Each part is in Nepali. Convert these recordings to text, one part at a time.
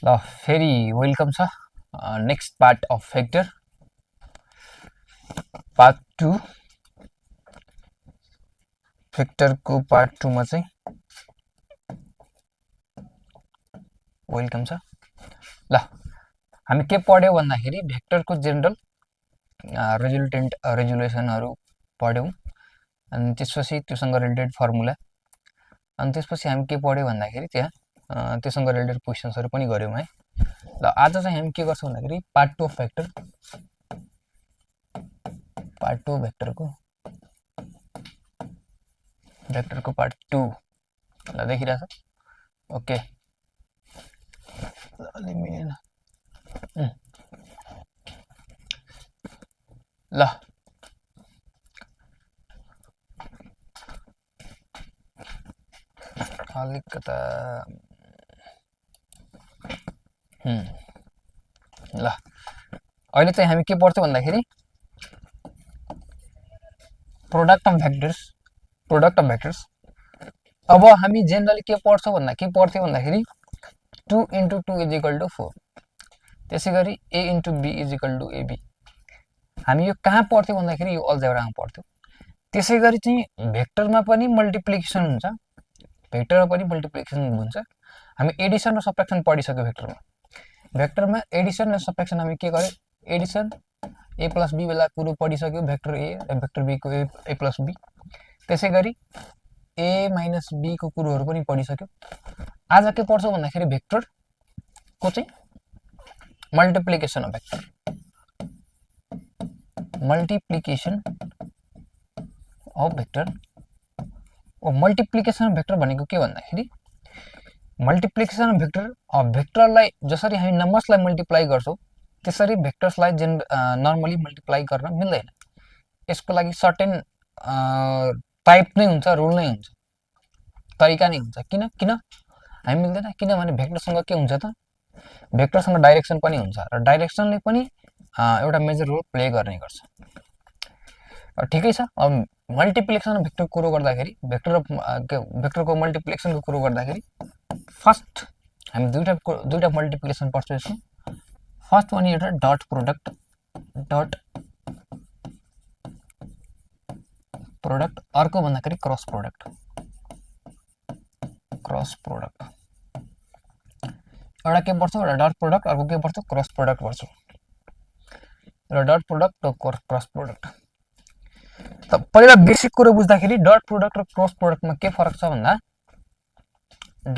ल फेरि वेलकम छ next part of vector part 2 भेक्टरको पार्ट 2 मा चाहिँ वेलकम छ। ल हामी के पढ्यौं भन्दाखेरि भेक्टरको जेनरल रिजल्टेन्ट रेजुलेसनहरु पढ्यौं अनि त्यसपछि त्योसँग रिलेटेड फर्मुला अनि त्यसपछि हामी के पढ्यौं भन्दाखेरि त्यहाँ त्योसँग रिलेटेड क्वेशन्सहरु पनि गर्यौं है। ल आज चाहिँ हामी के गर्छौं भन्दाखेरि पार्ट 2 अफ भेक्टर पार्ट 2 भेक्टरको पार्ट 2 ल देखिरहेछ ओके अलि मिलेन ल अलिकता ल अहिले चाहिँ हामी के पढ्छौं भन्दाखेरि प्रोडक्ट अफ भेक्टर्स अब हामी जनरली के पढ्छौं भन्दाखेरि 2 into 2 is equal to 4 त्यसैगरी a into b is equal to ab हामी यो कहाँ पढ्थ्यौं भन्दाखेरि यो अल्जेब्रामा पढ्थ्यौं। त्यसैगरी चाहिँ भेक्टरमा पनि मल्टिप्लिकेसन हुन्छ हामी एडिसन र सबट्र्याक्सन पढिसक्यो भेक्टरमा एडिसन र सबट्र्याक्सन हामी के गर्यौं एडिसन a plus b बेला कुरो पढिसक्यो भेक्टर a र भेक्टर b को a plus b त्यसैगरी a minus b को कुरोहरु पनि पढिसक्यो। आज के पढ्छौं भन्दाखेरि भेक्टर को चाहिँ multiplication of vector multiplication of vector भनेको के भन्दाखेरि मल्टिप्लिकेसन अफ भेक्टरलाई जसरी हामी नम्बर्सलाई मल्टिप्लाई गर्छौं त्यसरी भेक्टर्सलाई नर्मली मल्टिप्लाई गर्न मिल्दैन। यसको लागि सर्टेन टाइप नै हुन्छ रुल नै हुन्छ तरिका नै हुन्छ किन हामी मिल्दैन किनभने भेक्टरसँग के हुन्छ त भेक्टरसँग डाइरेक्सन पनि हुन्छ र डाइरेक्सनले पनि एउटा मेजर रोल प्ले गर्ने गर्छ। ठिकै छ अब मल्टिप्लिकेसन अफ भेक्टर कुरो गर्दाखेरि भेक्टरको मल्टिप्लिकेसनको कुरो गर्दाखेरि फर्स्ट हामी दुईटा मल्टिप्लिकेसन पढ्छौं यसमा फर्स्ट वान एउटा डट प्रोडक्ट अर्को भन्दाखेरि क्रस प्रोडक्ट एउटा के पढ्छौं एउटा डट प्रोडक्ट अर्को के पढ्छौं क्रस प्रोडक्ट पढ्छौं र डट प्रोडक्ट र क्रस प्रोडक्ट त पहिला बेसिक कुरा बुझ्दाखेरि डट प्रोडक्ट र क्रस प्रोडक्टमा के फरक छ भन्दा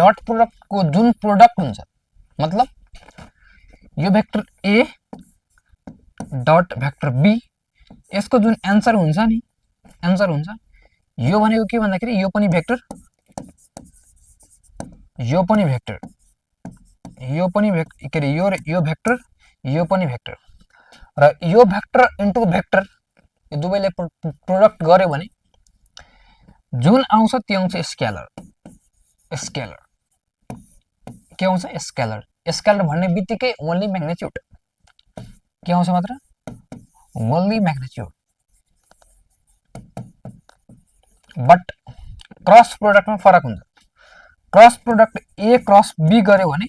डट प्रोडक्टको जुन प्रोडक्ट हुन्छ मतलब यो vector a dot vector b यसको जुन आन्सर हुन्छ यो भनेको के भन्दाखेरि यो पनि भेक्टर यो पनि भेक्टर के रे यो भेक्टर यो पनि भेक्टर र यो भेक्टर इन्टु भेक्टर यो दुवैले प्रोडक्ट गर्यो भने जुन आउँछ त्यो आउँछ स्केलर के आउँछ स्केलर भन्ने बित्तिकै ओन्ली म्याग्निट्युड के आउँछ मात्र ओन्ली म्याग्निट्युड बट क्रस प्रोडक्टमा फरक हुन्छ cross product a cross b गर्यो भने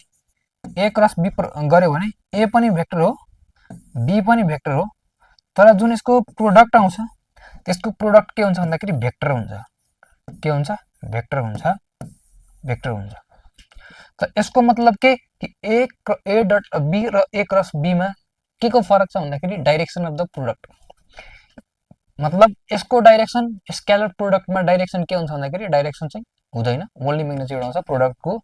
a पनि भेक्टर हो b पनि भेक्टर हो तर जुन यसको प्रोडक्ट आउँछ त्यसको प्रोडक्ट के हुन्छ भन्दाखेरि भेक्टर हुन्छ त यसको मतलब के कि a डट b र a क्रस b मा के को फरक छ भन्दाखेरि डाइरेक्सन अफ द प्रोडक्ट मतलब यसको डाइरेक्सन स्केलर प्रोडक्टमा डाइरेक्सन के हुन्छ भन्दाखेरि डाइरेक्सन चाहिँ हुँदैन ओन्ली म्याग्निट्युड आउँछ प्रोडक्टको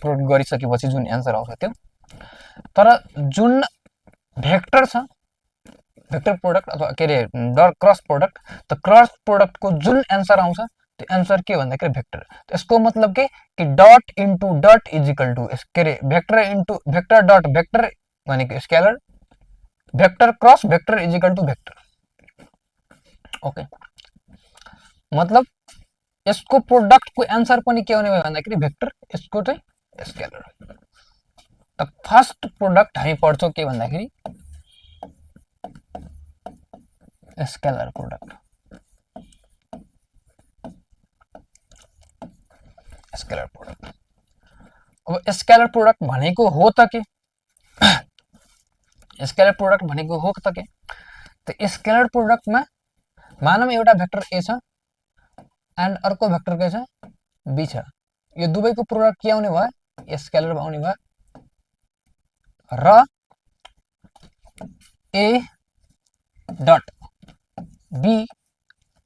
प्रोडक्ट गरिसकेपछि जुन आन्सर आउँछ त्यो तर जुन भेक्टर छ भेक्टर प्रोडक्ट अथवा के रे क्रस प्रोडक्ट त क्रस प्रोडक्टको जुन आन्सर आउँछ त्यो आन्सर के भन्दाखेरि भेक्टर त्यसको मतलब के कि dot into dot is equal to के रे vector into vector dot vector भनेको scalar vector cross vector is equal to vector okay मतलब यसको प्रोडक्टको आन्सर पनि के हुने भयो भन्दाखेरि भेक्टर यसको चाहिँ स्केलर त फर्स्ट प्रोडक्ट हामी पढ्छौं के भन्दाखेरि स्केलर प्रोडक्ट स्केलर प्रोडक्ट। अब स्केलर प्रोडक्ट भनेको हो त के, स्केलर प्रोडक्ट भनेको हो त के, त स्केलर प्रोडक्टमा मानौँ एउटा भेक्टर ए छ एन्ड अर्को भेक्टर के छ बी छ, यो दुवैको प्रोडक्ट के आउने भयो स्केलर आउने भयो र ए डट बी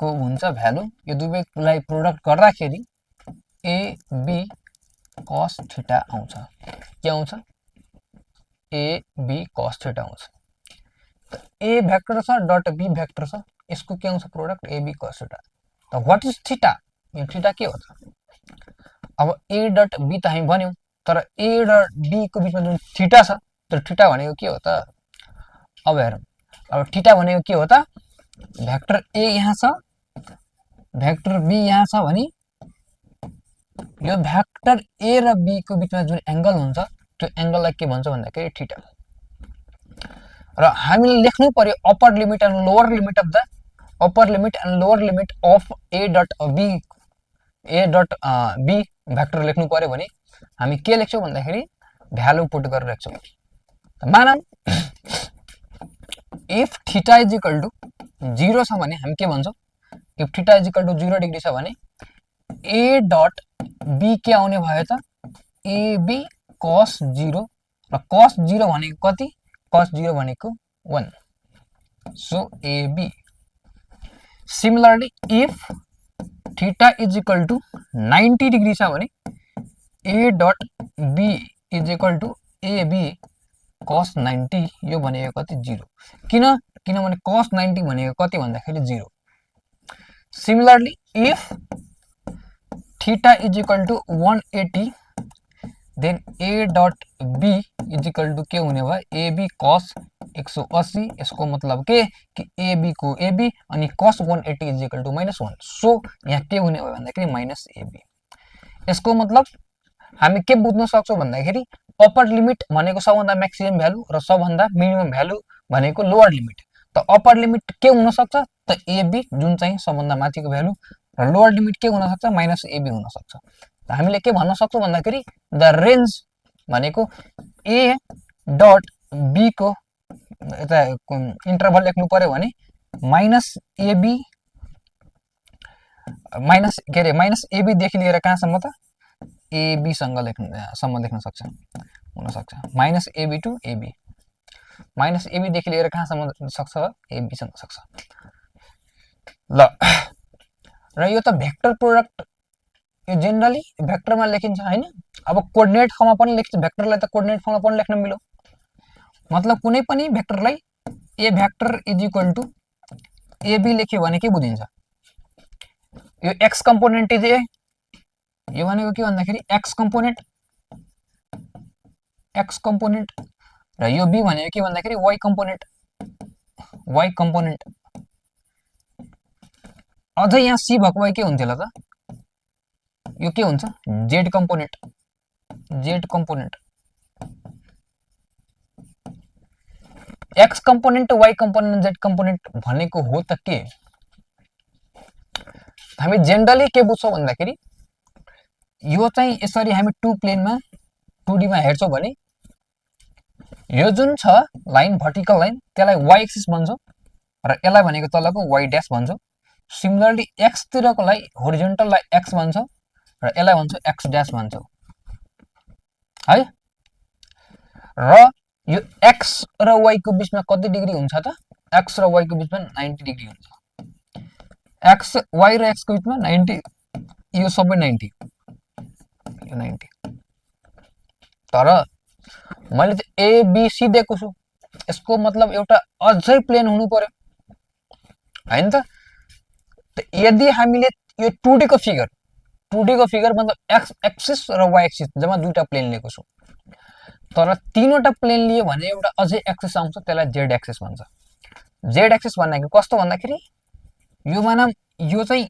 को हुन्छ भ्यालु, यो दुवैलाई प्रोडक्ट गर्दाखेरि ए बी कस थीटा आउँछ। के आउँछ ए बी कस थीटा आउँछ। त ए भेक्टर छ डट बी भेक्टर छ, यसको के आउँछ product A B cos theta. त व्हाट इज थीटा, यो थीटा के हो त। अब ए डट बी त हामी भन्यौं, तर ए र बी को बीचमा जुन थीटा छ त्यो थीटा भनेको के हो त। अब हेरौँ, अब थीटा भनेको के हो त, भेक्टर ए यहाँ छ भेक्टर बी यहाँ छ भने यो भेक्टर ए र बी को बीचमा जुन एंगल हुन्छ त्यो एंगललाई के भन्छ भन्दाखेरि थीटा। र हामीले लेख्नु पर्यो upper limit and lower limit of the upper limit and lower limit of A dot b vector लेख्नु पर्यो भने हामी के लेख्छौं भन्दाखेरि भ्यालु पुट गरेर लेख्छौं। मानौं if theta is equal to 0 छ भने हामी के भन्छौं, if theta is equal to 0 degree छ भने ए डट बी के आउने भयो त ए बी cos 0 र cos 0 भनेको कति, cos 0 भनेको 1, so A B. Similarly if theta is equal to 90 degree छ भने A dot be is equal to A B cos 90, यो भनेको कति 0, किनभने cos 90 भनेको कति भन्दाखेरि 0। Similarly if theta is equal to 180 then a dot be is equal to के हुने भयो ए बी cos 180, यसको मतलब के कि ए बी को ए बी अनि cos 180 is equal to -1, so यहाँ के हुने भयो भन्दाखेरि माइनस ए बी। यसको मतलब हामी के बुझ्न सक्छौं भन्दाखेरि अप्पर लिमिट भनेको सबभन्दा म्याक्सिमम भ्यालु र सबभन्दा मिनिमम भ्यालु भनेको लोअर लिमिट। त अप्पर लिमिट के हुन सक्छ त ए बी जुन चाहिँ सबभन्दा माथिको भ्यालु र लोअर लिमिट के हुन सक्छ माइनस ए बी हुन सक्छ। त हामीले के भन्न सक्छौं भन्दाखेरि द रेन्ज भनेको ए डट बी को यता इन्टरभल लेख्नु पर्यो भने minus a b minus a b देखि लिएर कहाँसम्म त ए बी सँग लेख्न सक्छ हुन सक्छ, minus a b to A b, minus a b देखि लिएर कहाँसम्म सक्छ ए बी सँग सक्छ। ल र यो त भेक्टर प्रोडक्ट यो जेनरली भेक्टरमा लेखिन्छ हैन। अब कोर्डिनेट फर्ममा पनि लेख्छ, भेक्टरलाई त कोर्डिनेट फर्ममा पनि लेख्न मिल्यो। मतलब कुनै पनि भेक्टरलाई A vector is equal to A B लेख्यो भने के बुझिन्छ, यो एक्स कम्पोनेन्ट इज ए, यो भनेको के भन्दाखेरि एक्स कम्पोनेन्ट र यो बी भनेको के भन्दाखेरि वाई कम्पोनेन्ट। अझै यहाँ सी भएको भए के हुन्थ्यो ल त, यो के हुन्छ z component x component y component z component भनेको हो त के। हामी जेनरली के बुझ्छौं भन्दाखेरि यो चाहिँ यसरी हामी टु प्लेनमा 2D मा हेर्छौं भने यो जुन छ लाइन भर्टिकल लाइन त्यसलाई वाई एक्सिस भन्छौं र यसलाई भनेको तलको वाई ड्याश भन्छौं। सिमिलरली एक्स तिरकोलाई होरिजोन्टललाई एक्स भन्छौं र यसलाई भन्छौं एक्स ड्याश भन्छौं है। र यो एक्स र वाई को बीचमा कति डिग्री हुन्छ त, एक्स र वाई को बीचमा 90 डिग्री हुन्छ। एक्स वाई र एक्स को बीचमा 90, यो सबै 90, यो 90। तर मैले त ए बी सी दिएको छु, यसको मतलब एउटा अझै प्लेन हुनु पर्यो हैन त। यदि हामीले यो 2D को फिगर मतलब एक्स एक्सिस र वाई एक्सिस जम्मा दुईटा प्लेन लिएको छु, तर तीनवटा प्लेन लिए भने एउटा अझै एक्सिस आउँछ, त्यसलाई जेड एक्सिस भन्छ। जेड एक्सिस भनेको कस्तो भन्दाखेरि यो मानम यो चाहिँ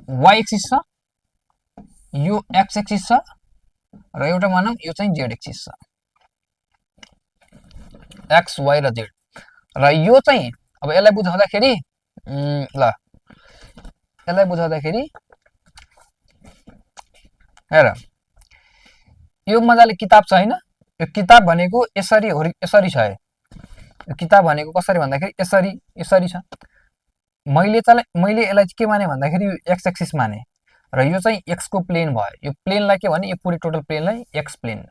वाई एक्सिस छ, यो एक्स एक्सिस छ र एउटा मानम यो चाहिँ जेड एक्सिस छ, एक्स वाई र जेड। र यो चाहिँ अब यसलाई बुझाउँदाखेरि ल यसलाई बुझाउँदाखेरि हेर यो मजाले किताब छ हैन, यो किताब भनेको यसरी यसरी छ। यो किताब भनेको कसरी भन्दाखेरि यसरी यसरी छ। मैले यसलाई के माने भन्दाखेरि यो एक्स एक्सिस माने र यो चाहिँ एक्स को प्लेन भयो। यो प्लेनलाई के भने यो पुरै टोटल प्लेनलाई एक्स प्लेन।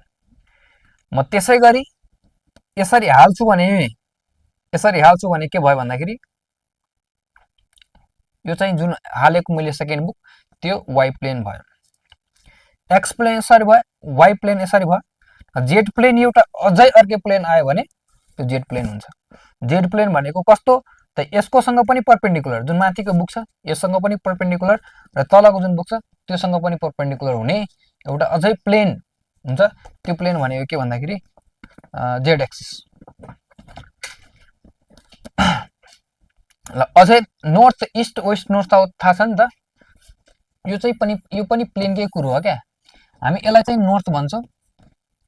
म त्यसै गरी यसरी हाल्छु भने के भयो भन्दाखेरि यो चाहिँ जुन हालेको मैले सेकेन्ड बुक त्यो वाइ प्लेन भयो। एक्स प्लेन यसरी भयो, वाइ प्लेन यसरी भयो। जेड प्लेन एउटा अझै अर्कै प्लेन आयो भने त्यो जेड प्लेन हुन्छ। जेड प्लेन भनेको कस्तो त यसकोसँग पनि परपेन्डिकुलर, जुन माथिको बुक छ यससँग पनि परपेन्डिकुलर र तलको जुन बुक छ त्योसँग पनि परपेन्डिकुलर हुने एउटा अझै प्लेन हुन्छ। त्यो प्लेन भनेको के भन्दाखेरि जेड एक्सिस। ल अझै north east west north south थाहा छ नि त। यो पनि प्लेनकै कुरो हो क्या। हामी यसलाई चाहिँ नर्थ भन्छौँ,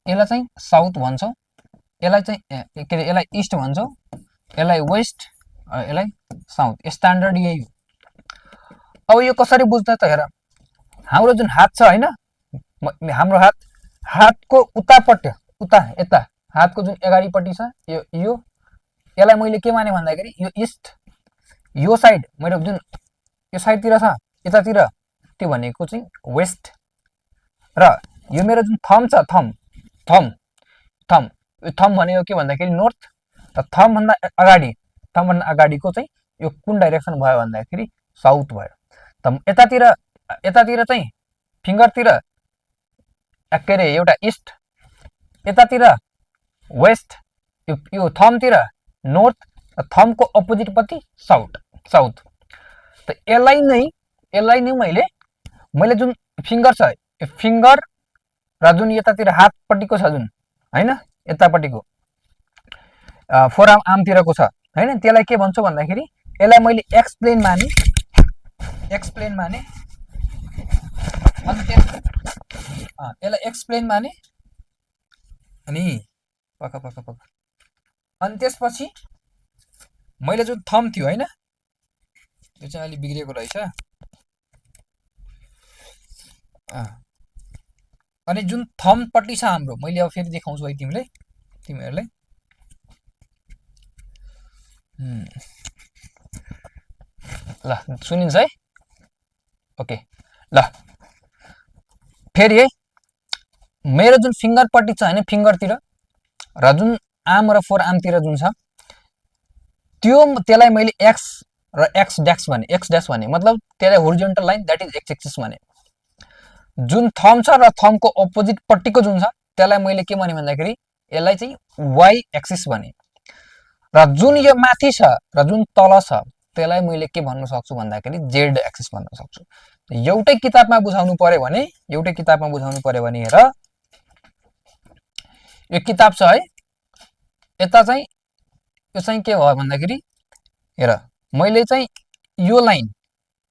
यसलाई चाहिँ साउथ भन्छौँ, यसलाई चाहिँ के अरे यसलाई इस्ट भन्छौँ, यसलाई वेस्ट, यसलाई साउथ। स्ट्यान्डर्ड यही हो। अब यो कसरी बुझ्दा त हेर, हाम्रो जुन हात छ हैन, हाम्रो हातको उतापट्टि यता हातको जुन अगाडिपट्टि छ यो यसलाई मैले के माने भन्दाखेरि यो इस्ट, यो साइड मेरो जुन यो साइडतिर छ यतातिर त्यो भनेको चाहिँ वेस्ट, र यो मेरो जुन थम छ थम यो थम भनेको के भन्दाखेरि नर्थ, र थम भन्दा अगाडिको चाहिँ यो कुन डाइरेक्सन भयो भन्दाखेरि साउथ भयो। त यतातिर चाहिँ फिङ्गरतिर के अरे एउटा इस्ट, यतातिर वेस्ट, यो थमतिर नर्थ, थमको अपोजिटपट्टि साउथ। त यसलाई नै मैले जुन फिङ्गर छ यो फिङ्गर र जुन यतातिर हातपट्टिको छ जुन हैन, यतापट्टिको फोर आर्मतिरको छ हैन, त्यसलाई के भन्छु भन्दाखेरि यसलाई मैले एक्स प्लेन माने यसलाई एक्स प्लेन माने। अनि अनि त्यसपछि मैले जुन थम थियो हैन, यो चाहिँ अलि बिग्रेको रहेछ। अनि जुन थमपट्टि छ हाम्रो, मैले अब फेरि देखाउँछु है तिमीहरूलाई। ल सुनिन्छ है? ओके ल फेरि है, मेरो जुन फिङ्गरपट्टि छ हैन, फिङ्गरतिर र जुन आर्म र फोर आर्मतिर जुन छ त्यसलाई मैले एक्स र एक्स ड्यास भने मतलब त्यसलाई horizontal line that is X axis भने। जुन थम छ र थमको अपोजिट पट्टिको जुन छ त्यसलाई मैले के भने भन्दाखेरि यसलाई चाहिँ वाइ एक्सिस भने, र जुन यो माथि छ र जुन तल छ त्यसलाई मैले के भन्न सक्छु भन्दाखेरि जेड एक्सिस भन्न सक्छु। एउटै किताबमा बुझाउनु पर्यो भने हेर यो किताब छ है, यता चाहिँ यो चाहिँ के भयो भन्दाखेरि हेर मैले चाहिँ यो लाइन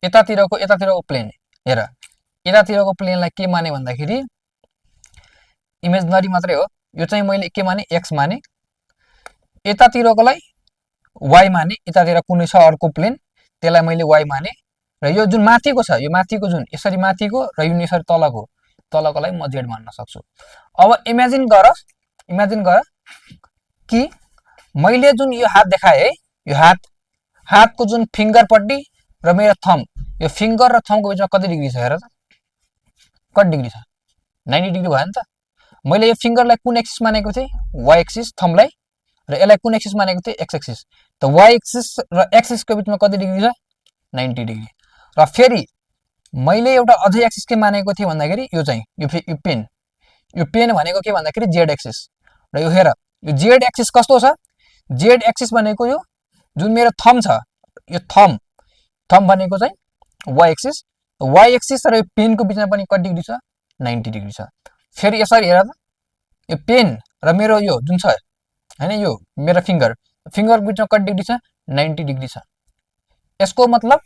यतातिरको प्लेन हेर, यतातिरको प्लेनलाई के माने भन्दाखेरि इमेजनरी मात्रै हो। यो चाहिँ मैले के माने एक्स माने, यतातिरकोलाई वाइ माने, यतातिर कुनै छ अर्को प्लेन त्यसलाई मैले वाइ माने, र यो जुन माथिको छ यो माथिको जुन यसरी माथिको र यो यसरी तलकोलाई म जेड भन्न सक्छु। अब इमेजिन गर कि मैले जुन यो हात देखाएँ है, यो हातको जुन फिङ्गरपट्टि र मेरो थम, यो फिङ्गर र थमको बिचमा कति डिग्री छ हेर त, कति डिग्री छ? 90 डिग्री भयो नि त। मैले यो फिङ्गरलाई कुन एक्सिस मानेको थिएँ? वाइ एक्सिस, थमलाई, र यसलाई कुन एक्सिस मानेको थिएँ? X axis. त वाइ एक्सिस र एक्सिसको बिचमा कति डिग्री छ? 90 डिग्री। र फेरि मैले एउटा अझै एक्सिस के मानेको थिएँ भन्दाखेरि यो चाहिँ यो पेन भनेको के भन्दाखेरि जेड एक्सिस। र यो हेर यो जेड एक्सिस कस्तो छ? जेड एक्सिस भनेको यो जुन मेरो थम छ, यो थम भनेको चाहिँ वाइ एक्सिस र यो पेनको बिचमा पनि कति डिग्री छ? 90 डिग्री छ। फेरि यसरी हेर त, यो पेन र मेरो यो जुन छ हैन, यो मेरो फिङ्गरको बिचमा कति डिग्री छ? 90 डिग्री छ। यसको मतलब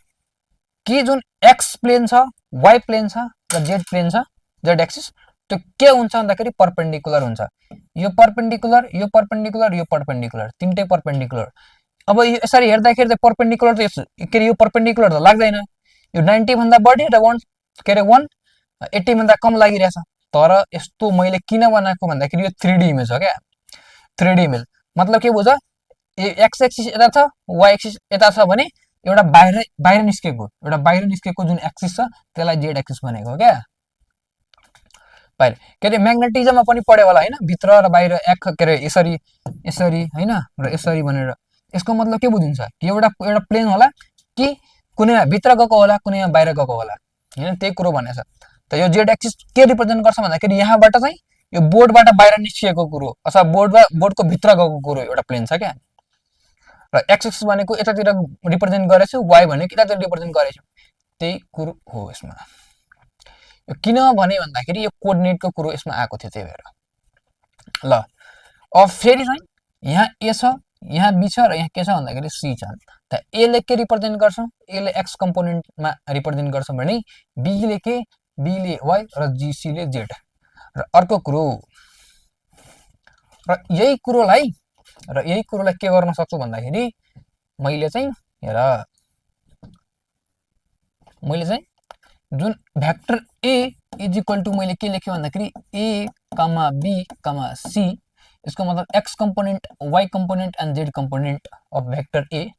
कि जुन एक्स प्लेन छ, वाइ प्लेन छ र जेड प्लेन छ, जेड एक्सिस, त्यो के हुन्छ भन्दाखेरि परपेन्डिकुलर हुन्छ। यो परपेन्डिकुलर, यो परपेन्डिकुलर, यो परपेन्डिकुलर, तीनटै परपेन्डिकुलर। अब यो यसरी हेर्दाखेरि त परपेन्डिकुलर त के अरे यो परपेन्डिकुलर त लाग्दैन। यो 90 भन्दा बढी र 1 80 भन्दा कम लागिरहेछ। तर यस्तो मैले किन बनाएको भन्दाखेरि यो 3D इमेज हो क्या, 3D इमेज मतलब के बुझ, एक्स एक्सिस यता छ, वाइ एक्सिस यता छ भने एउटा बाहिर बाहिर निस्केको जुन एक्सिस छ त्यसलाई जेड एक्सिस भनेको हो क्या। बाहिर के अरे म्याग्नेटिजममा पनि पढ्यो होला होइन, भित्र र बाहिर के अरे यसरी यसरी होइन र यसरी भनेर। यसको मतलब के बुझिन्छ कि एउटा प्लेन होला कि कुनैमा भित्र गएको होला कुनैमा बाहिर गएको होला होइन, त्यही कुरो भनेछ। त यो जेड एक्सिस के रिप्रेजेन्ट गर्छ भन्दाखेरि यहाँबाट चाहिँ यो बोर्डबाट बाहिर निस्किएको कुरो अथवा बोर्डको भित्र गएको कुरो एउटा प्लेन छ क्या। र एक्स एक्सिस भनेको यतातिर रिप्रेजेन्ट गरेछु, वाइ भनेको यतातिर रिप्रेजेन्ट गरेछु, त्यही कुरो हो यसमा। यो किन भने भन्दाखेरि यो कोअर्डिनेटको कुरो यसमा आएको थियो, त्यही भएर। ल अब फेरि चाहिँ यहाँ ए छ, यहाँ बी छ र यहाँ के छ भन्दाखेरि सी छ। त एले के रिप्रेजेन्ट गर्छ, एले एक्स कम्पोनेन्टमा रिप्रेजेन्ट गर्छ भने बीले के, बीले वाइ र जीसीले जेड। र अर्को कुरो र यही कुरोलाई के गर्न सक्छु भन्दाखेरि मैले चाहिँ जुन vector a is equal to मैले के लेखेँ भन्दाखेरि ए कमा बी कमा सी, यसको मतलब X component, Y component and Z component of vector A.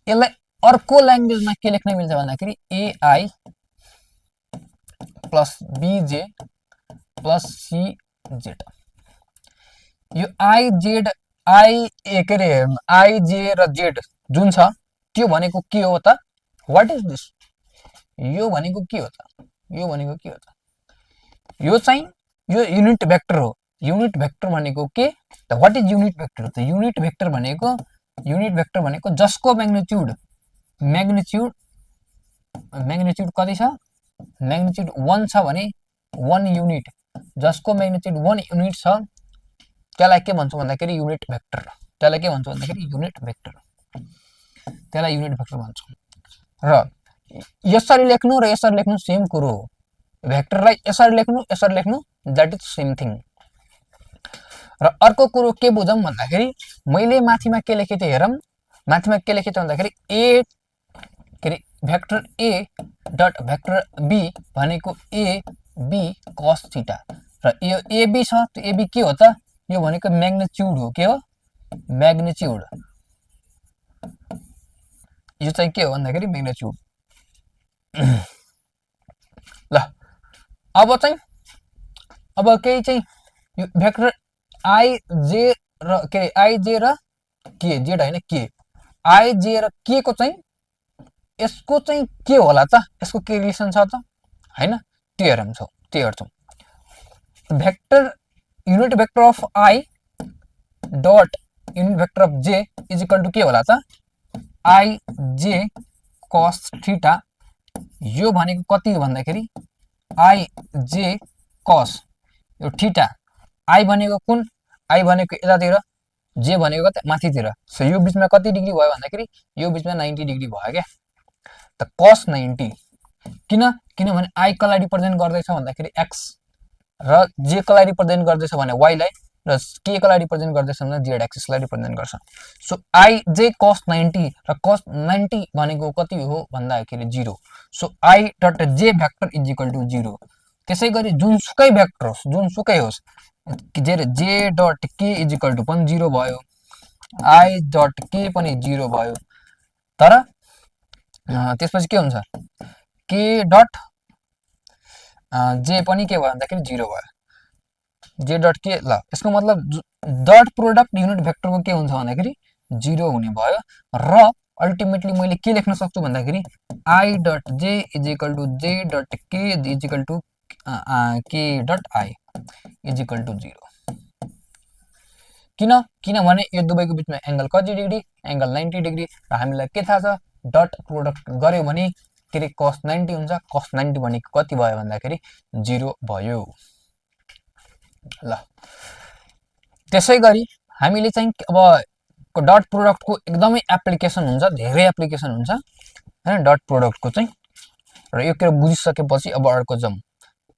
यसलाई अर्को ल्याङ्ग्वेजमा के लेख्न मिल्छ भन्दाखेरि A I plus B J plus C Z. यो आइजे र जेड जुन छ त्यो भनेको के हो त, वाट इज दिस, यो भनेको के हो त, यो चाहिँ यो युनिट भेक्टर हो। युनिट भेक्टर भनेको के त, वाट इज युनिट भेक्टर त, युनिट भेक्टर भनेको जसको म्याग्निट्युड कति छ, म्याग्निट्युड 1 छ भने 1 युनिट, जसको म्याग्निट्युड 1 युनिट छ त्यसलाई के भन्छौँ भन्दाखेरि युनिट भेक्टर, त्यसलाई युनिट भेक्टर भन्छौँ। र यसरी लेख्नु र यसरी लेख्नु सेम कुरो हो, भेक्टरलाई यसरी लेख्नु द्याट इज सेम थिङ। र अर्को कुरो के बुझौँ भन्दाखेरि मैले माथिमा के लेखेँ थिएँ हेरौँ, माथिमा के लेखेँ भन्दाखेरि ए के अरे भेक्टर ए डट भेक्टर बी भनेको ए बी कस थीटा, र यो एबी छ, त्यो एबी के हो त, यो भनेको म्याग्निट्युड हो। के हो, म्याग्निट्युड, यो चाहिँ के हो भन्दाखेरि म्याग्निट्युड। ल अब केही चाहिँ यो भेक्टर आइजे र के आइजे र के, जेड होइन के, आइजे र के को चाहिँ यसको चाहिँ के होला त, यसको के रिलेसन छ त हैन, त्यो हेर्छौँ। Vector unit vector of i dot unit vector of j is equal to के होला त, आई जे कस थीटा। यो भनेको कति हो भन्दाखेरि आई जे कस, यो थीटा, आई भनेको कुन, आई भनेको यतातिर, जे भनेको कति माथितिर। सो यो बिचमा कति डिग्री भयो भन्दाखेरि यो बिचमा 90 डिग्री भयो क्या। त कस 90 किनभने आई कसलाई रिप्रेजेन्ट गर्दैछ भन्दाखेरि एक्स, र जे कसलाई रिप्रेजेन्ट गर्दैछ भने वाइलाई, र के कसलाई रिप्रेजेन्ट गर्दैछ भने जेड एक्सिसलाई रिप्रेजेन्ट गर्छ। सो आई जे कस 90 र कस 90 भनेको कति हो भन्दाखेरि 0। सो आई डट जे भेक्टर इज इक्वल टू 0। त्यसै गरी जुनसुकै भेक्टर होस्, जुनसुकै होस्, जे dot k is equal two पनि 0 भयो, आई डट के पनि 0 भयो। तर त्यसपछि के हुन्छ, के डट जे पनि के भयो भन्दाखेरि 0 भयो, जे डट के। ल यसको मतलब डट प्रोडक्ट युनिट भेक्टरको के हुन्छ भन्दाखेरि 0 हुने भयो। र अल्टिमेटली मैले के लेख्न सक्छु भन्दाखेरि i dot j is equal to j dot k is equal to k dot i is equal to 0। किनभने यो दुवैको बिचमा एंगल कति डिग्री, एंगल 90 डिग्री, र हामीलाई के थाहा छ, डट प्रोडक्ट गर्यो भने के रे कस 90 हुन्छ। कस 90 भनेको कति भयो भन्दाखेरि 0 भयो। ल त्यसै गरी हामीले चाहिँ अब डट प्रोडक्टको एकदमै एप्लिकेसन हुन्छ, धेरै एप्लिकेसन हुन्छ हैन डट प्रोडक्टको चाहिँ। र यो कुरा बुझिसकेपछि अब अर्को जाउँ।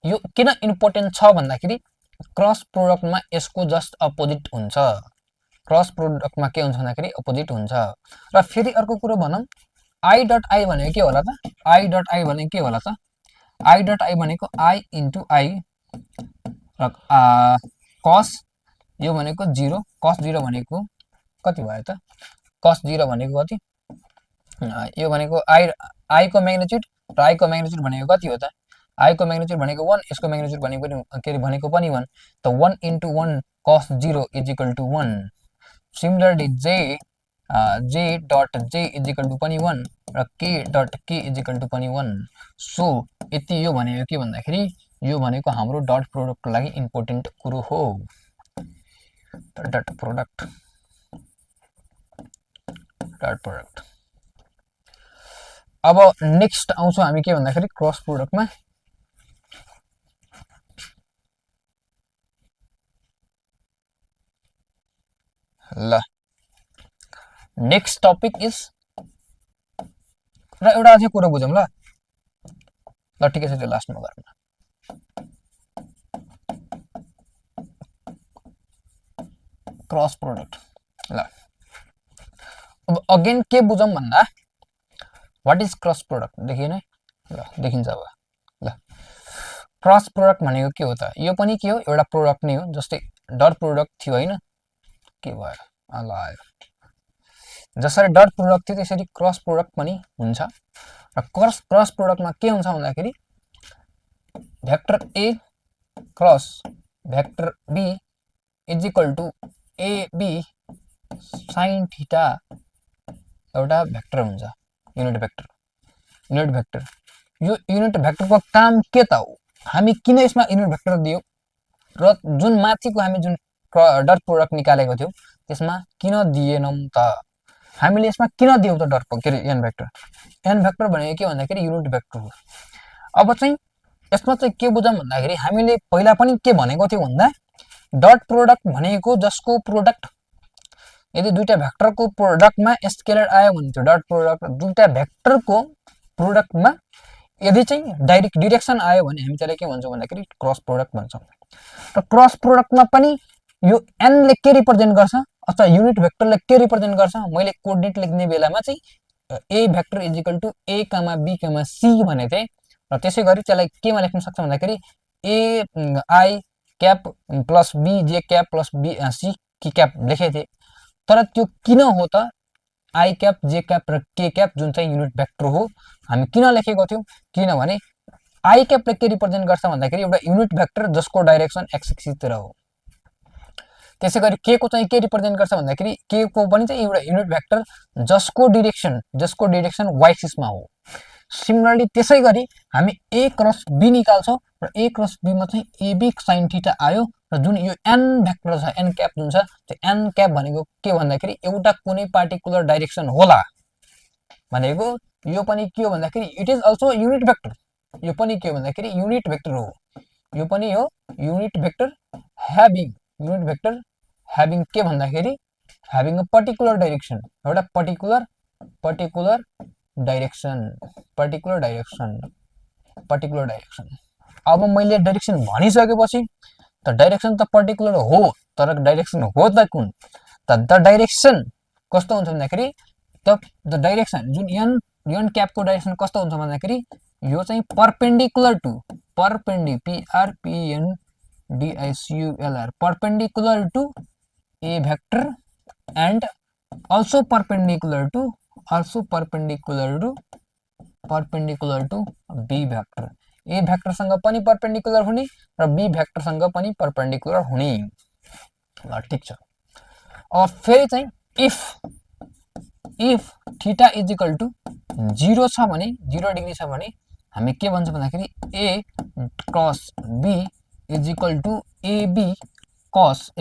यो किन इम्पोर्टेन्ट छ भन्दाखेरि क्रस प्रोडक्टमा यसको जस्ट अपोजिट हुन्छ। क्रस प्रोडक्टमा के हुन्छ भन्दाखेरि अपोजिट हुन्छ। र फेरि अर्को कुरो भनौँ, आई डट आई भनेको के होला त, आई डट आई भनेको के होला त, आई डट आई भनेको आई इन्टु आई र कस यो भनेको 0, कस 0 भनेको कति भयो त, कस 0 भनेको कति, यो भनेको आई को म्याग्निट्युड र आई को म्याग्निट्युड भनेको कति हो त, आई को म्याग्निट्युड भनेको 1, यसको म्याग्निट्युड भनेको पनि 1, त 1 इन्टु 1 कस 0 इज इक्वल टु 1। सिमिलरली जे dot j is equal to पनि 1 र के dot k is equal to पनि 1। सो यति यो भनेको के भन्दाखेरि यो भनेको हाम्रो डट प्रोडक्टको लागि इम्पोर्टेन्ट कुरो हो। डट प्रोडक्ट अब नेक्स्ट आउँछौँ हामी के भन्दाखेरि क्रस प्रोडक्टमा। ल नेक्स्ट टपिक इज र एउटा अझै कुरो बुझौँ ल ठिकै छ, त्यो लास्टमा गरौँ। क्रस प्रोडक्ट ल अब अगेन के बुझौँ भन्दा व्हाट इज क्रस प्रोडक्ट देखिएन ल देखिन्छ अब। ल क्रस प्रोडक्ट भनेको के हो त, यो पनि के हो एउटा प्रोडक्ट नै हो, जस्तै डट प्रोडक्ट थियो हैन, के भयो ल आयो, जसरी डट प्रोडक्ट थियो त्यसरी क्रस प्रोडक्ट पनि हुन्छ। र क्रस प्रोडक्टमा के हुन्छ भन्दाखेरि vector a cross vector b is equal to a b sine theta एउटा भेक्टर हुन्छ, युनिट भेक्टर। यो युनिट भेक्टरको काम के त हो, हामी किन यसमा युनिट भेक्टर दियो र जुन माथिको हामी जुन डट प्रोडक्ट निकालेको थियौं त्यसमा किन दिएनौं त, हामीले यसमा किन दियौ त डट के अरे एन भेक्टर भनेको के भन्दाखेरि युनिट भेक्टर हो। अब चाहिँ यसमा चाहिँ के बुझौँ भन्दाखेरि हामीले पहिला पनि के भनेको थियौं भन्दा डट प्रोडक्ट भनेको जसको प्रोडक्ट यदि दुईटा भेक्टरको प्रोडक्टमा स्केलर आयो भने त्यो डट प्रोडक्ट, दुईटा भेक्टरको प्रोडक्टमा यदि चाहिँ डाइरेक्ट डिरेक्सन आयो भने हामी त्यसलाई के भन्छौँ भन्दाखेरि क्रस प्रोडक्ट भन्छौँ। र क्रस प्रोडक्टमा पनि यो n ले के रिप्रेजेन्ट गर्छ अथवा युनिट भेक्टरले के रिप्रेजेन्ट गर्छ, मैले कोर्डिनेट लेख्ने बेलामा चाहिँ a vector is equal to a comma b comma c भनेको थिएँ र त्यसै गरी त्यसलाई केमा लेख्न सक्छ भन्दाखेरि A I cap plus B J cap plus B C K cap लेखेको थिएँ। तर त्यो किन हो त आई क्याप जे क्याप र के क्याप जुन चाहिँ युनिट भेक्टर हो हामी किन लेखेको थियौं, किनभने आई क्यापले के रिप्रेजेन्ट गर्छ भन्दाखेरि एउटा युनिट भेक्टर जसको डाइरेक्सन एक्स एक्सिसतिर हो। त्यसै गरी के को चाहिँ के रिप्रेजेन्ट गर्छ भन्दाखेरि के को पनि चाहिँ एउटा युनिट भेक्टर जसको डिरेक्सन वाइ एक्सिसमा हो। सिमिलरली त्यसै गरी हामी ए क्रस बी निकाल्छौं र ए क्रस बी मा चाहिँ एबी साइन थीटा आयो र जुन यो एन भेक्टर छ एन क्याप जुन छ त्यो एन क्याप भनेको के भन्दाखेरि एउटा कुनै पार्टिकुलर डाइरेक्सन होला भनेको, यो पनि के हो भन्दाखेरि it is also unit vector, यो पनि के हो भन्दाखेरि युनिट भेक्टर हो, यो पनि हो युनिट भेक्टर ह्याभिङ के भन्दाखेरि ह्याभिङ अ पर्टिकुलर डाइरेक्सन, एउटा पर्टिकुलर डाइरेक्सन। अब मैले डाइरेक्सन भनिसकेपछि त डाइरेक्सन त पर्टिकुलर हो, तर डाइरेक्सन हो त कुन त, द डाइरेक्सन कस्तो हुन्छ भन्दाखेरि द डाइरेक्सन जुन एन क्यापको डाइरेक्सन कस्तो हुन्छ भन्दाखेरि यो चाहिँ perpendicular to perpendicular to A vector and also perpendicular to B vector. A भेक्टरसँग पनि परपेन्डिकुलर हुने र बी भेक्टरसँग पनि परपेन्डिकुलर हुने। ल ठीक छ। अब फेरि चाहिँ if theta is equal to 0 छ भने 0 डिग्री छ भने हामी के भन्छौँ भन्दाखेरि ए cross be is equal to A B cos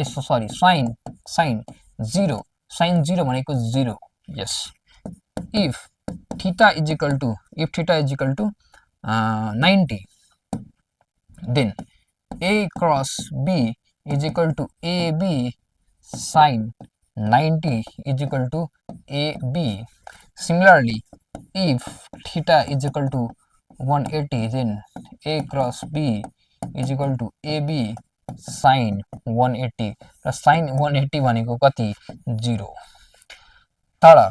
sine 0 भनेको 0। Yes, if theta is equal to 90 then a cross b is equal to ab sin 90 is equal to ab. Similarly, if theta is equal to 180 then a cross b is equal to ab sin 180 र sin 180 भनेको कति 0। तर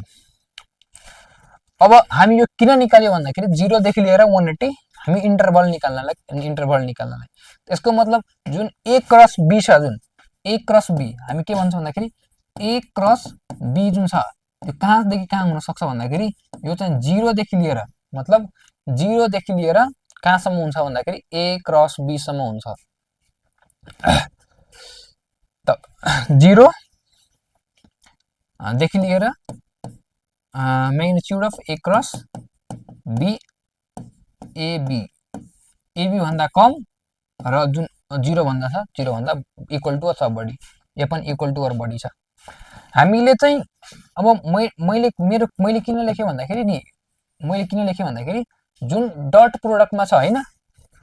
अब हामी यो किन निकाल्यो भन्दाखेरि 0 देखि लिएर 180 हामी इन्टरभल निकाल्नलाई त्यसको मतलब जुन ए क्रस बी छ, जुन ए क्रस बी हामी के भन्छौँ भन्दाखेरि ए क्रस बी जुन छ त्यो कहाँदेखि कहाँ हुन सक्छ भन्दाखेरि यो चाहिँ 0 देखि लिएर, मतलब 0 देखि लिएर कहाँसम्म हुन्छ भन्दाखेरि ए क्रस बी सम्म हुन्छ। त 0 देखि लिएर magnitude of A cross b ab भन्दा कम र जुन 0 भन्दा छ 0 भन्दा इक्वल टु अथवा बढी, यो पनि इक्वल टु अर बढी छ। हामीले चाहिँ अब मैले किन लेखेँ भन्दाखेरि नि, मैले किन लेखेँ भन्दाखेरि जुन डट प्रोडक्टमा छ हैन,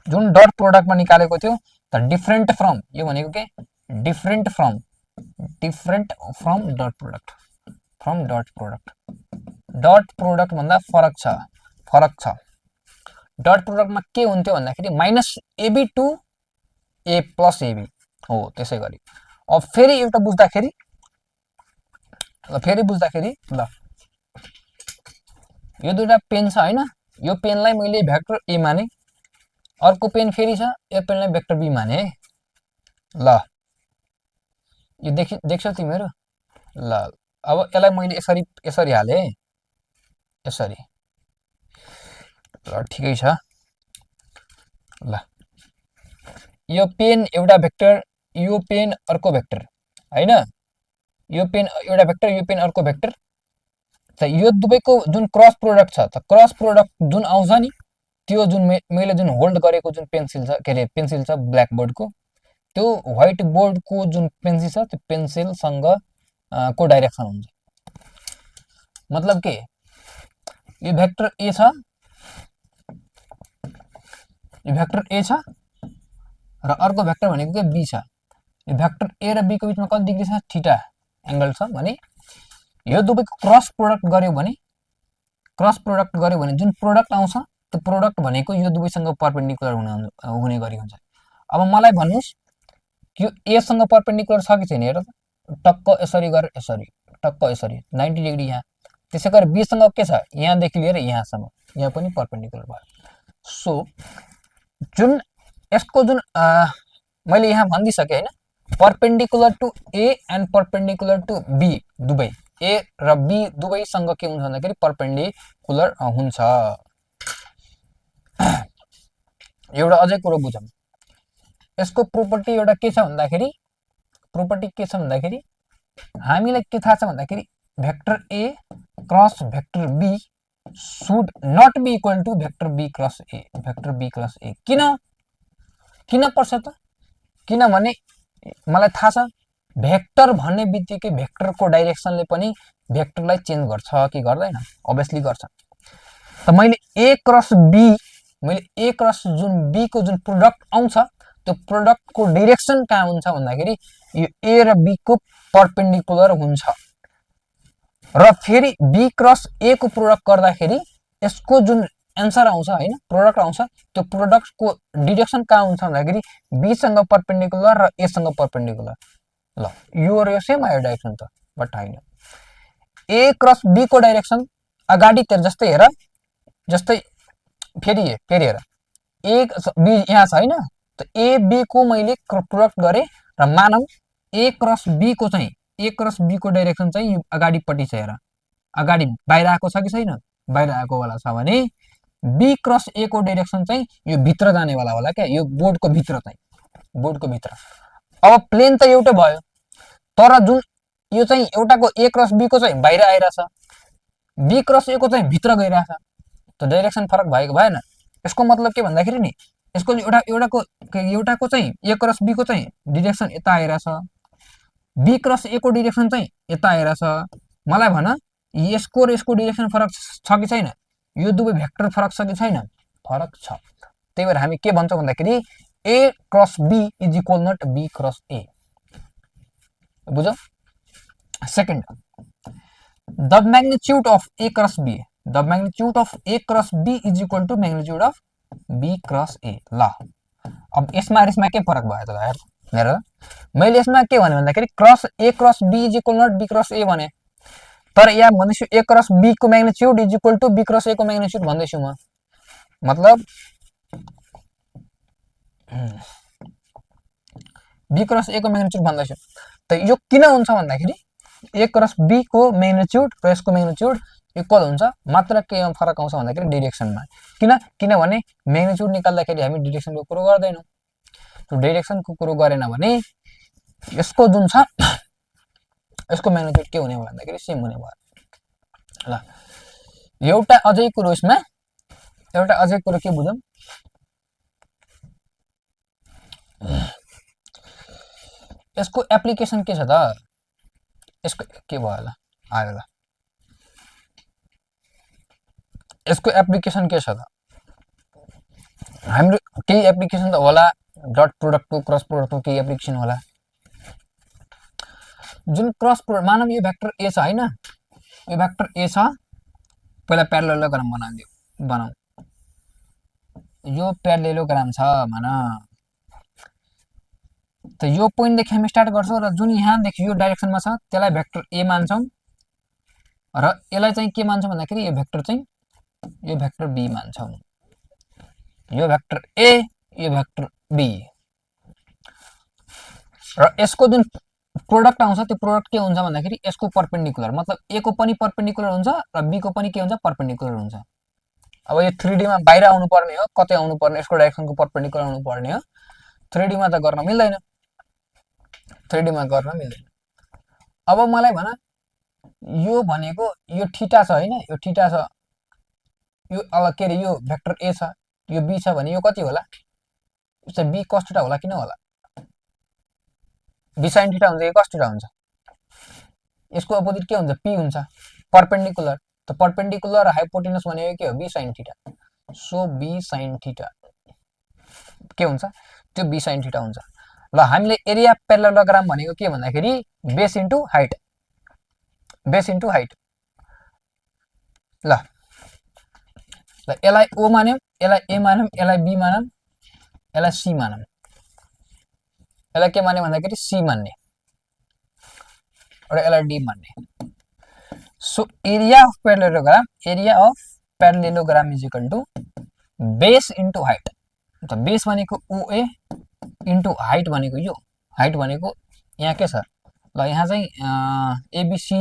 जुन डट प्रोडक्टमा निकालेको थियो त डिफरेन्ट फ्रम, यो भनेको के different from dot product, from dot product भन्दा फरक छ। डट प्रोडक्टमा के हुन्थ्यो भन्दाखेरि minus ab to a plus ab हो। त्यसै गरी अब फेरि एउटा बुझ्दाखेरि ल यो दुईटा पेन छ हैन, यो पेनलाई मैले भेक्टर ए माने, अर्को पेन फेरि छ, यो पेनलाई भेक्टर बी माने। ल यो देख्छौ तिमीहरू? ल अब यसलाई मैले यसरी हाले, यसरी। ल ठिकै छ। ल यो पेन एउटा भेक्टर, यो पेन अर्को भेक्टर हैन, यो पेन एउटा भेक्टर, यो पेन अर्को भेक्टर। त यो दुवैको जुन क्रस प्रोडक्ट छ, त क्रस प्रोडक्ट जुन आउँछ नि त्यो जुन मैले जुन होल्ड गरेको जुन पेन्सिल छ, के अरे पेन्सिल छ ब्ल्याक बोर्डको, त्यो व्हाइट बोर्डको जुन पेन्सिल छ त्यो पेन्सिलसँग को डाइरेक्सन हुन्छ। मतलब के यो भेक्टर ए छ, यो भेक्टर ए छ र अर्को भेक्टर भनेको के बी छ। यो भेक्टर ए र बी को बीचमा कति डिग्री छ? थीटा एंगल छ भने यो दुवैको क्रस प्रोडक्ट गर्यो भने जुन प्रोडक्ट आउँछ त्यो प्रोडक्ट भनेको यो दुवैसँग परपेन्डिकुलर हुने गरी हुन्छ। अब मलाई भन्नुस् यो ए सँग परपेन्डिकुलर छ कि छैन हेर त, टक्क यसरी गरेर यसरी, टक्क यसरी 90 डिग्री यहाँ। त्यसै गरी बी सँग के छ? यहाँदेखि लिएर यहाँसम्म, यहाँ पनि परपेन्डिकुलर भयो। सो जुन यसको जुन मैले यहाँ भनिदिसकेँ हैन, perpendicular to a and perpendicular to b, दुवै ए र बी दुवैसँग के हुन्छ भन्दाखेरि परपेन्डिकुलर हुन्छ। एउटा अझै कुरो बुझौँ, यसको प्रोपर्टी एउटा के छ भन्दाखेरि, हामीलाई के थाहा छ भन्दाखेरि vector a cross vector b should not be equal to vector b cross a. किन पर्छ त? किनभने मलाई थाहा छ भेक्टर भन्ने बित्तिकै भेक्टरको डाइरेक्सनले पनि भेक्टरलाई चेन्ज गर्छ कि गर्दैन? अभियसली गर्छ। त मैले ए क्रस जुन बी को जुन प्रोडक्ट आउँछ त्यो प्रोडक्टको डाइरेक्सन कहाँ हुन्छ भन्दाखेरि यो ए र बी को परपेन्डिकुलर हुन्छ। र फेरि बी क्रस ए को प्रोडक्ट गर्दाखेरि यसको जुन एन्सर आउँछ हैन, प्रोडक्ट आउँछ, त्यो प्रोडक्टको डाइरेक्सन कहाँ हुन्छ भन्दाखेरि बी सँग परपेन्डिकुलर र ए सँग परपेन्डिकुलर। ल यो र यो सेम आयो डाइरेक्सन त, बट हैन। ए क्रस बी को डाइरेक्सन अगाडितिर जस्तै हेर, जस्तै फेरि हेर ए बी यहाँ छ हैन, त ए बी को मैले प्रोडक्ट गरे र मानौ ए क्रस बी को डाइरेक्सन चाहिँ यो अगाडिपट्टि छ। हेर अगाडि बाहिर आएको छ कि छैन? बाहिर आएको वाला छ भने बी क्रस ए को डाइरेक्सन चाहिँ यो भित्र जाने वाला होला क्या, यो बोर्डको भित्र। अब प्लेन त एउटै भयो, तर जुन यो चाहिँ एउटाको ए क्रस बी को चाहिँ बाहिर आइरहेछ, बी क्रस ए को चाहिँ भित्र गइरहेछ, त डाइरेक्सन फरक भएको भएन। यसको मतलब के भन्दाखेरि नि यसको एउटाको चाहिँ ए क्रस बी को चाहिँ डाइरेक्सन यता आइरहेछ, बी क्रस ए को डाइरेक्सन चाहिँ यता आइरहेछ। मलाई भन यसको र यसको डाइरेक्सन फरक छ कि छैन? यो दुवै भेक्टर फरक छ कि छैन? फरक छ। त्यही भएर हामी के भन्छौँ भन्दाखेरि ए cross be is equal not be cross A. बुझौ? Second, the magnitude of A cross be is equal to magnitude of B cross A. ल अब यसमा र यसमा के फरक भयो त? हेर मैले यसमा के भने भन्दाखेरि ए cross be is equal not be cross a भने, तर यहाँ भन्दैछु ए क्रस बी को magnitude is equal to b cross a को म्याग्निट्युड भन्दैछु म। मतलब बी क्रस ए को म्याग्निट्युड भन्दैछु त यो किन हुन्छ भन्दाखेरि ए क्रस बी को म्याग्निट्युड र यसको म्याग्निट्युड इक्वल हुन्छ मात्र केमा फरक आउँछ भन्दाखेरि डिरेक्सनमा किनभने म्याग्निट्युड निकाल्दाखेरि हामी डिरेक्सनको कुरो गर्दैनौँ त्यो डिरेक्सनको कुरो गरेन भने यसको जुन छ यसको म्याग्निट्युड के हुने भन्दाखेरि सेम हुने भयो ल एउटा अझै कुरो के बुझौँ यसको एप्लिकेसन के छ त यसको के भयो ल आयो ल यसको एप्लिकेसन के छ त हाम्रो केही एप्लिकेसन त होला डट प्रोडक्टको क्रस प्रोडक्टको केही एप्लिकेसन होला जुन क्रस प्रोडक्ट मानव यो भेक्टर ए छ हैन यो भेक्टर ए छ पहिला प्यारेललोग्राम बनाऊ यो प्यारेललोग्राम छ भन त यो पोइन्टदेखि हामी स्टार्ट गर्छौँ र जुन यहाँदेखि यो डाइरेक्सनमा छ त्यसलाई भेक्टर ए मान्छौँ र यसलाई चाहिँ के मान्छौँ भन्दाखेरि यो भेक्टर बी मान्छौँ यो भेक्टर ए यो भेक्टर बी र यसको जुन प्रोडक्ट आउँछ त्यो प्रोडक्ट के हुन्छ भन्दाखेरि यसको परपेन्डिकुलर मतलब ए को पनि परपेन्डिकुलर हुन्छ र बी को पनि के हुन्छ परपेन्डिकुलर हुन्छ अब यो 3D मा बाहिर आउनु पर्ने हो कतै आउनु पर्ने यसको डाइरेक्सनको परपेन्डिकुलर आउनु पर्ने हो 3D मा त गर्न मिल्दैन 3D मा गर्न मिल्दैन अब मलाई भन यो भनेको यो थीटा छ हैन यो थीटा छ यो अब के रे यो भेक्टर ए छ यो बी छ भने यो कति होला यो चाहिँ बी cos थीटा होला किन होला बी sin थीटा हुन्छ कि cos थीटा हुन्छ यसको अपोजिट के हुन्छ p हुन्छ परपेन्डिकुलर त परपेन्डिकुलर र हाइपोटेन्युस भनेको के हो b sin theta so b sin theta के हुन्छ त्यो b sin थीटा हुन्छ ल हामीले एरिया प्यारेललोग्राम भनेको के भन्दाखेरि बेस इन्टु हाइट ल यसलाई o मान्यौ यसलाई a मान्यौ यसलाई b मान्यौ यसलाई c मान्यौ यसलाई के मान्ने भन्दाखेरि c मान्ने र यसलाई d मान्ने so area of parallelogram is equal to base into height त बेस भनेको ओए इन्टु हाइट भनेको यो हाइट भनेको यहाँ के छ ल यहाँ चाहिँ एबीसी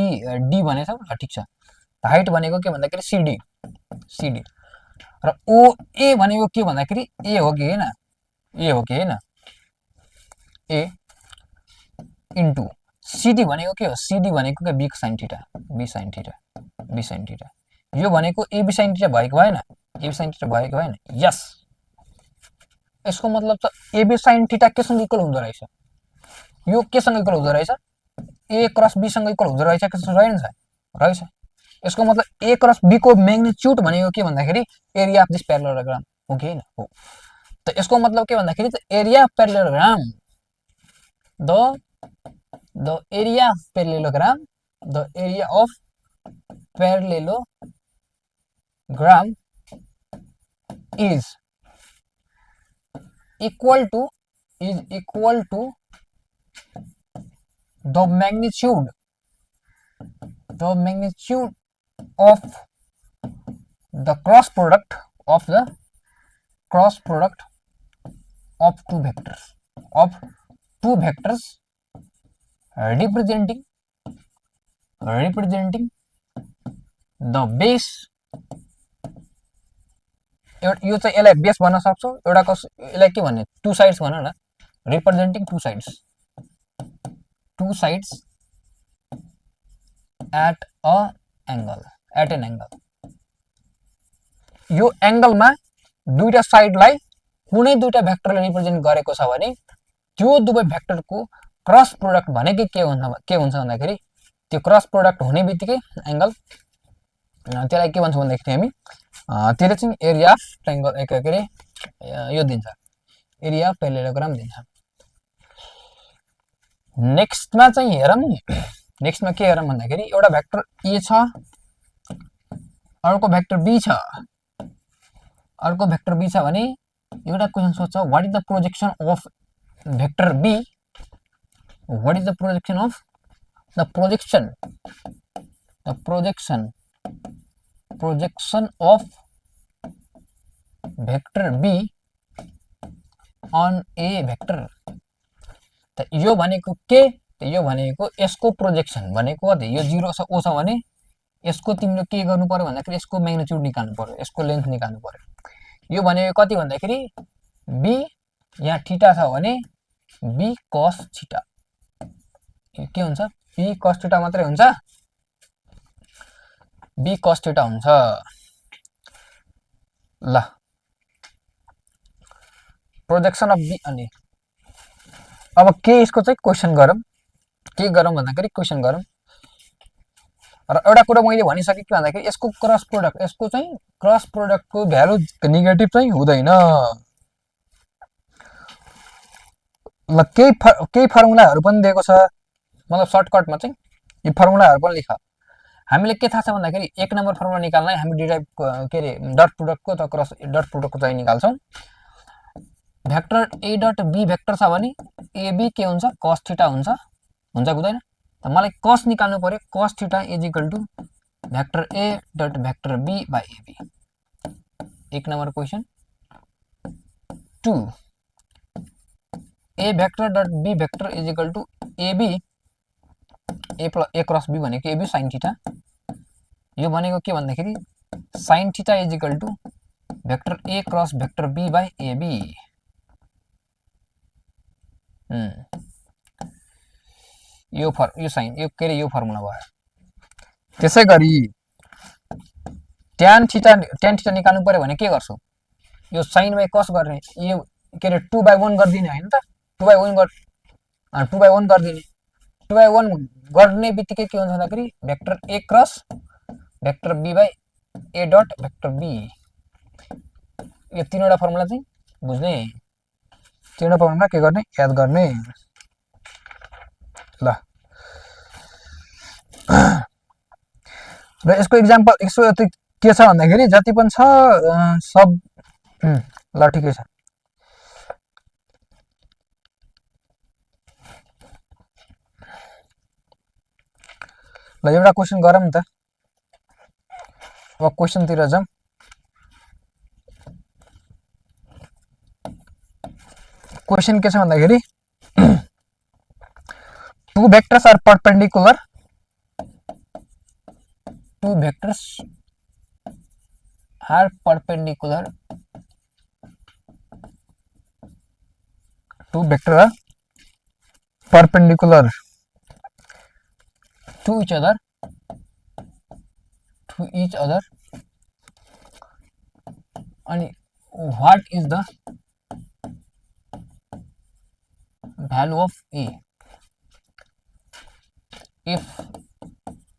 डी भनेछ ल ठिक छ हाइट भनेको के भन्दाखेरि सीडी र ओए भनेको के भन्दाखेरि ए हो कि हैन ए इन्टु सीडी भनेको के हो सीडी भनेको के बी sin थीटा यो भनेको एबी sin थीटा भएको भएन यस यसको मतलब त एबी sin थीटा केसँग इक्वल हुँदो रहेछ यो केसँग इक्वल हुँदो रहेछ ए क्रस बी सँग इक्वल हुँदो रहेछ कि रहेछ यसको मतलब ए क्रस बी को म्याग्निट्युड भनेको के भन्दाखेरि एरिया अफ दिस प्यारेललोग्राम हो कि हैन हो त यसको मतलब के भन्दाखेरि त area of parallelogram the area of parallelogram is equal to the magnitude of the cross product of two vectors representing the base यो चाहिँ यसलाई बेस भन्न सक्छौ एउटा यसलाई के भन्ने टु साइड्स भन न representing two sides at an angle यो एंगलमा दुईटा साइडलाई कुनै दुईटा भेक्टरले रिप्रेजेन्ट गरेको छ भने त्यो दुवै भेक्टरको क्रस प्रोडक्ट भनेको के हुन्छ भन्दाखेरि त्यो क्रस प्रोडक्ट हुने बित्तिकै एंगल त्यसलाई के भन्छ भन्दाखेरि हामी त्यसले चाहिँ एरिया अफ ट्रायंगल के अरे यो दिन्छ एरिया अफ प्यारेललोग्राम दिन्छ नेक्स्टमा चाहिँ हेरौँ नेक्स्टमा के हेरौँ भन्दाखेरि एउटा भेक्टर ए छ अर्को भेक्टर बी छ भने एउटा क्वेशन सोध्छ what is the projection of vector b what is the projection of the projection of vector b on a vector. त यो भनेको के, यो भनेको यसको प्रोजेक्सन भनेको कति, यो 0 छ ओ छ भने यसको तिमीले के गर्नु पर्यो भन्दाखेरि यसको म्याग्निट्युड निकाल्नु पर्यो, यसको लेन्थ निकाल्नु पर्यो। यो भनेको कति भन्दाखेरि बी, यहाँ थीटा छ भने बी cos थीटा, यो के हुन्छ बी cos थीटा मात्रै हुन्छ, बी cos थीटा हुन्छ। ल प्रोजेक्सन अफ बी, अनि अब के यसको चाहिँ क्वेसन गरौँ, के गरौँ भन्दाखेरि क्वेसन गरौँ। र एउटा कुरा मैले भनिसकेँ के भन्दाखेरि यसको क्रस प्रोडक्ट, यसको चाहिँ क्रस प्रोडक्टको भ्यालु नेगेटिभ चाहिँ हुँदैन। ल केही फर्मुलाहरू पनि दिएको छ, मतलब सर्टकटमा चाहिँ यी फर्मुलाहरू पनि लेख। हामीले के थाहा छ भन्दाखेरि 1 नम्बर फर्मुला निकाल्न हामी डिराइभ के अरे डट प्रोडक्टको त क्रस डट प्रोडक्टको चाहिँ निकाल्छौँ। भेक्टर ए डट बी भेक्टर छ भने एबी के हुन्छ cos थीटा हुन्छ, हुन्छ हुँदैन। त मलाई cos निकाल्नु पर्यो, cos theta is equal to vector A dot vector b by ab. 1 number question. 2 a vector dot b vector is equal to ab, a cross b भनेको एबी साइन थीटा, यो भनेको के भन्दाखेरि sine theta is equal to vector a cross vector b by ab. यो साइन यो के अरे यो फर्मुला भयो। त्यसै गरी ट्यान थीटा निकाल्नु पर्यो भने के गर्छौ, यो साइन बाई कस गर्ने, यो के अरे 2/1 गरिदिने होइन त, 2/1 गरिदिने, 2/1 गर्ने बित्तिकै के हुन्छ भन्दाखेरि vector a cross vector b by a dot vector b. यो तीनवटा फर्मुला चाहिँ बुझ्ने, तीनवटा फर्मुला के गर्ने याद गर्ने। ल र यसको इक्जाम्पल यसो के छ भन्दाखेरि जति पनि छ सब ल ठिकै छ। ल एउटा क्वेसन गरौँ नि त, अब क्वेसनतिर जाउँ। क्वेसन के छ भन्दाखेरि two vectors are perpendicular, two vectors are perpendicular, two vectors are perpendicular to each other, and what is the value of A if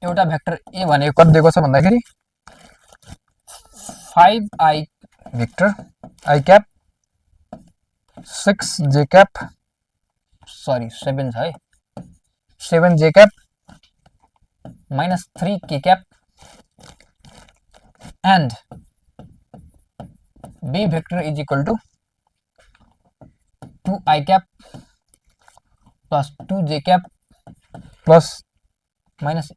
एउटा भेक्टर ए भनेको कति दिएको छ भन्दाखेरि 5i vector i cap 6j cap sorry 7 छ है 7j cap -3k cap and b vector is equal to 2i cap plus 2j cap plus minus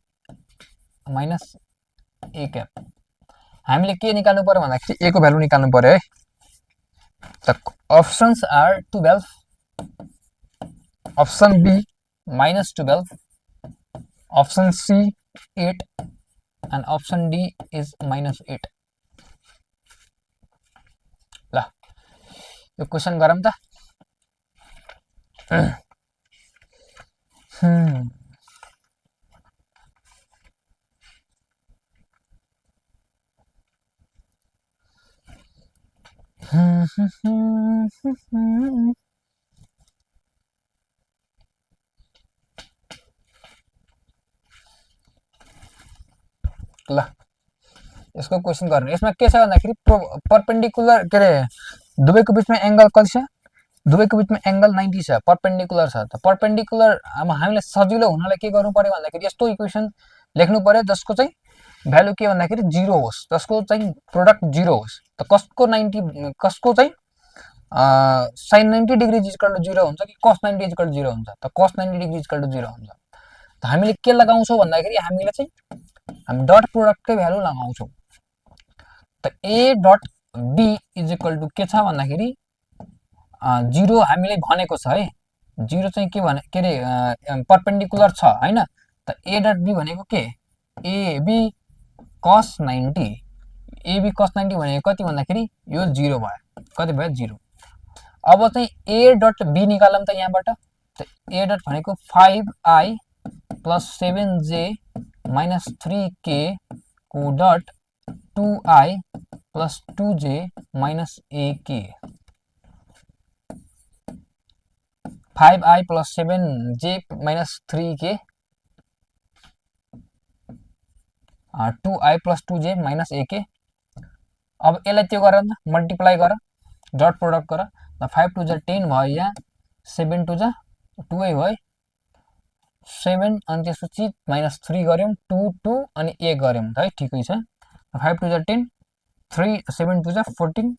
a cap। हामीले के निकाल्नु पर्यो भन्दाखेरि a को भ्यालु निकाल्नु पर्यो है। त options are 12, option b -12, option c 8 and option D is -8। ल यो क्वेसन गरौँ त। ल यसको क्वेसन गर्ने, यसमा के छ भन्दाखेरि परपेंडिकुलर के अरे दुवैको बिचमा एंगल कति छ, दुवैको बिचमा एंगल 90 छ, परपेंडिकुलर छ। त परपेंडिकुलर अब हामीले सजिलो हुनलाई के गर्नु पर्यो भन्दाखेरि यस्तो इक्वेसन लेख्नु पर्यो जसको चाहिँ भ्यालु के भन्दाखेरि 0 होस्, जसको चाहिँ प्रोडक्ट 0 होस्। त कसको चाहिँ sin 90 degree is equal to 0 हुन्छ कि cos 90 इज इक्वल टु 0 हुन्छ। त cos 90 degree is equal to 0 हुन्छ। त हामीले के लगाउँछौँ भन्दाखेरि हामीले चाहिँ हामी डट प्रोडक्टकै भ्यालु लगाउँछौँ। त a dot b is equal to के छ भन्दाखेरि 0 हामीले भनेको छ है, 0 चाहिँ के भने के अरे परपेन्डिकुलर छ हैन। त ए डट बी भनेको के, एबी cos 90, एबी cos 90 भनेको कति भन्दाखेरि यो 0 भयो, कति भयो 0। अब चाहिँ ए डट बी निकालौँ त यहाँबाट। त ए डट भनेको 5i plus 7j minus 3k को dot 2i plus 2j minus ak, 5i plus 7j minus 3k 2i plus 2j minus ak। अब यसलाई त्यो गर न, मल्टिप्लाई गर, डट प्रोडक्ट गर। 5 टू जा 10 भयो, यहाँ 7 टू जा 2 भयो, 7 अनि त्यसपछि माइनस 3 गर्यौं, 2 2 अनि 1 गर्यौं है, ठिकै छ। 5 टू जा 10, 3 7 टू जा 14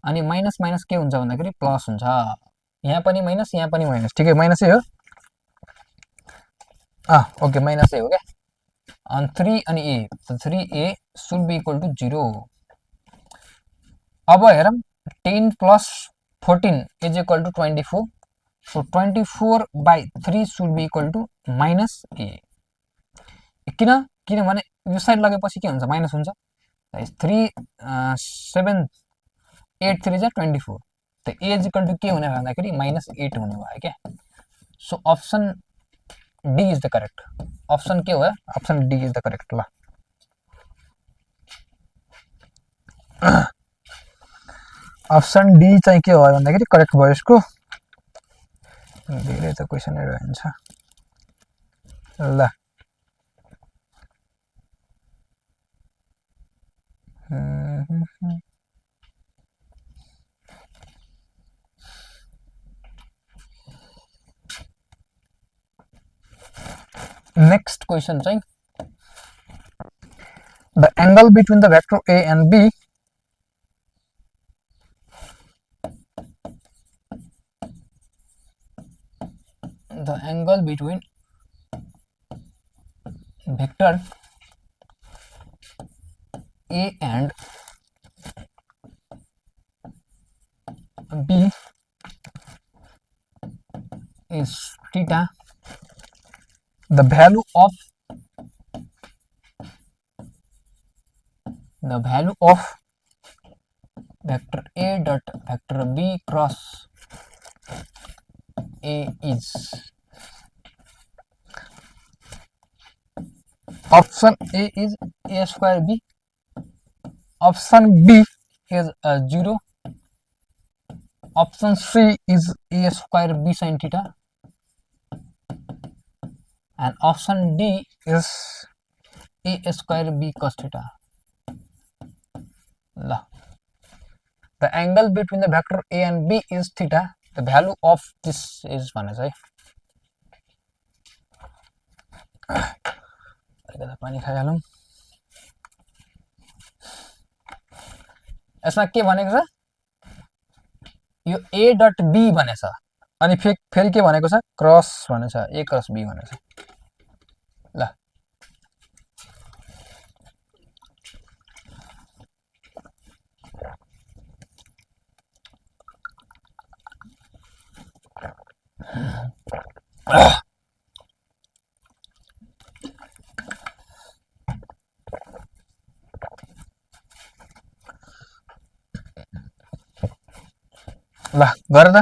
अनि माइनस माइनस के हुन्छ भन्दाखेरि प्लस हुन्छ, यहाँ पनि माइनस यहाँ पनि माइनस, ठिकै माइनसै हो। ओके माइनसै हो क्या। अनि 3 अनि a, 3a should be equal to 0। अब हेरौँ 10 plus 14 is equal to 24, so 24/3 should be equal to minus a। किनभने यो साइड लगेपछि के हुन्छ, माइनस हुन्छ। 3 7 8 3 जा 24, त a is equal to के हुने भन्दाखेरि माइनस 8 हुने भयो क्या। So option D is the correct. Option के हो, option D is the correct. ल अप्सन डी चाहिँ के हो भन्दाखेरि करेक्ट भयो यसको। धेरै त क्वेसनहरु हुन्छ। ल नेक्स्ट क्वेसन चाहिँ the angle between the vector a and b the angle between vector a and b is theta. The value of vector a dot vector b cross a is, option a is a square b, option b is 0, option c is a square b sin theta, and option d is a square b cos theta. The angle between the vector a and b is theta. The value of this is भनेछ है। अलिकति पानी खाइहालौँ। यसमा के भनेको छ, यो a डट b भनेछ, अनि फेरि के भनेको छ, क्रस भनेछ, a क्रस b भनेछ। ल ल गर त।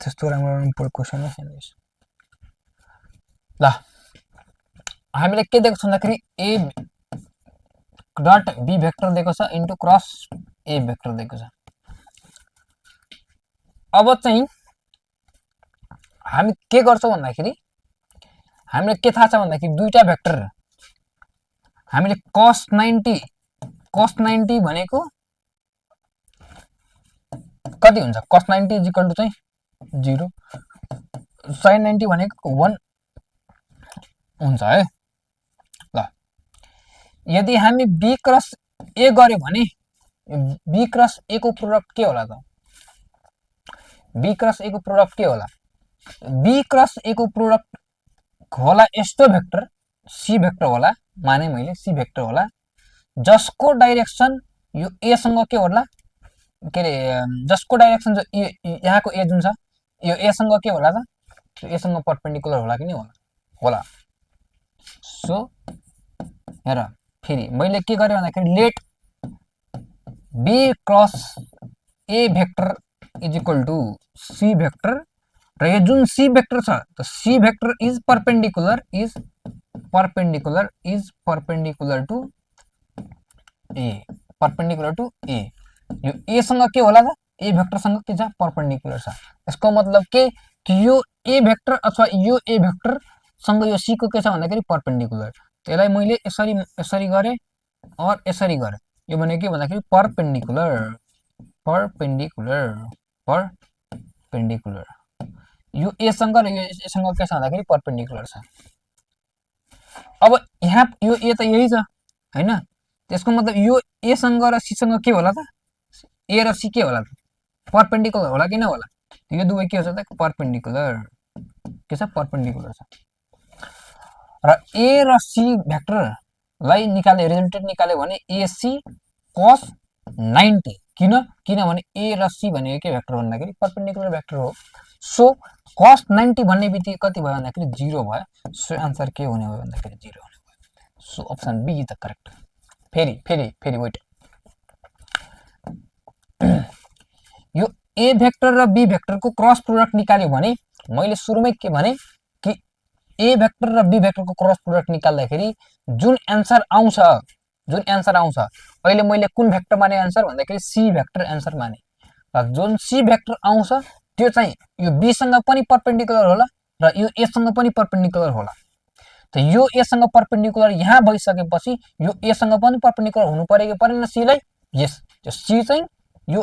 त्यस्तो राम्रो क्वेसन हो। ल हामीले के दिएको छ भन्दाखेरि ए डट बी भेक्टर दिएको छ इन्टु क्रस ए भेक्टर दिएको छ। अब चाहिँ हामी के गर्छौं भन्दाखेरि हामीले के थाहा छ भन्दाखेरि दुईटा भेक्टर हामीले cos 90 भनेको कति हुन्छ, cos 90 इज इक्वल टु चाहिँ 0, sin 90 भनेको 1 हुन्छ है। ल यदि हामी b क्रस a गर्यो भने b क्रस a को प्रोडक्ट के होला त, बी क्रस ए को प्रोडक्ट के होला, बी क्रस ए को प्रोडक्ट होला यस्तो भेक्टर सी भेक्टर होला, माने मैले सी भेक्टर होला जसको डाइरेक्सन यो ए सँग के होला, के अरे जसको डाइरेक्सन जो यहाँको ए जुन छ यो ए सँग के होला त, यो ए सँग परपेन्डिकुलर होला कि नि होला, होला। सो हेर फेरि मैले के गरेँ भन्दाखेरि let B cross A vector is equal to C vector र यो जुन सी भेक्टर छ त C vector is perpendicular to A, perpendicular to A. यो ए सँग के होला त, ए भेक्टर सँग के छ परपेन्डिकुलर छ। यसको मतलब के कि यो ए भेक्टर अथवा यो ए भेक्टर सँग यो सी को के छ भन्दाखेरि परपेन्डिकुलर। त्यसलाई मैले यसरी यसरी गरे और यसरी गरे, यो भने के भन्दाखेरि परपेन्डिकुलर यो ए सँग र यो ए सँग के छ भन्दाखेरि परपेन्डिकुलर छ। अब यहाँ यो ए त यही छ हैन, त्यसको मतलब यो ए सँग र सी सँग के होला त, ए र सी के होला त परपेन्डिकुलर होला कि नहोला, यो दुवै के छ त परपेन्डिकुलर, के छ परपेन्डिकुलर छ। र ए र सी भेक्टरलाई निकाले रिजल्टेन्ट निकाल्यो भने एसी cos 90, किनभने ए र सी भनेको के भेक्टर भन्दाखेरि परपेन्डिकुलर भेक्टर हो। सो cos 90 भन्ने बित्तिकै कति भयो भन्दाखेरि 0 भयो। सो आन्सर के हुने भयो भन्दाखेरि 0 हुने भयो। So option b is the correct. फेरि वेट, यो ए भेक्टर र बी भेक्टरको क्रस प्रोडक्ट निकाल्यो भने मैले सुरुमै के भने कि ए भेक्टर र बी भेक्टरको क्रस प्रोडक्ट निकाल्दाखेरि जुन एन्सर आउँछ अहिले मैले कुन भेक्टर माने एन्सर भन्दाखेरि सी भेक्टर एन्सर माने, र जुन सी भेक्टर आउँछ त्यो चाहिँ यो बी सँग पनि परपेन्डिकुलर होला र यो ए सँग पनि परपेन्डिकुलर होला। त यो ए सँग परपेन्डिकुलर यहाँ भइसकेपछि यो ए सँग पनि परपेन्डिकुलर हुनु पर्यो कि परेन सी लाई, यस, त्यो सी चाहिँ यो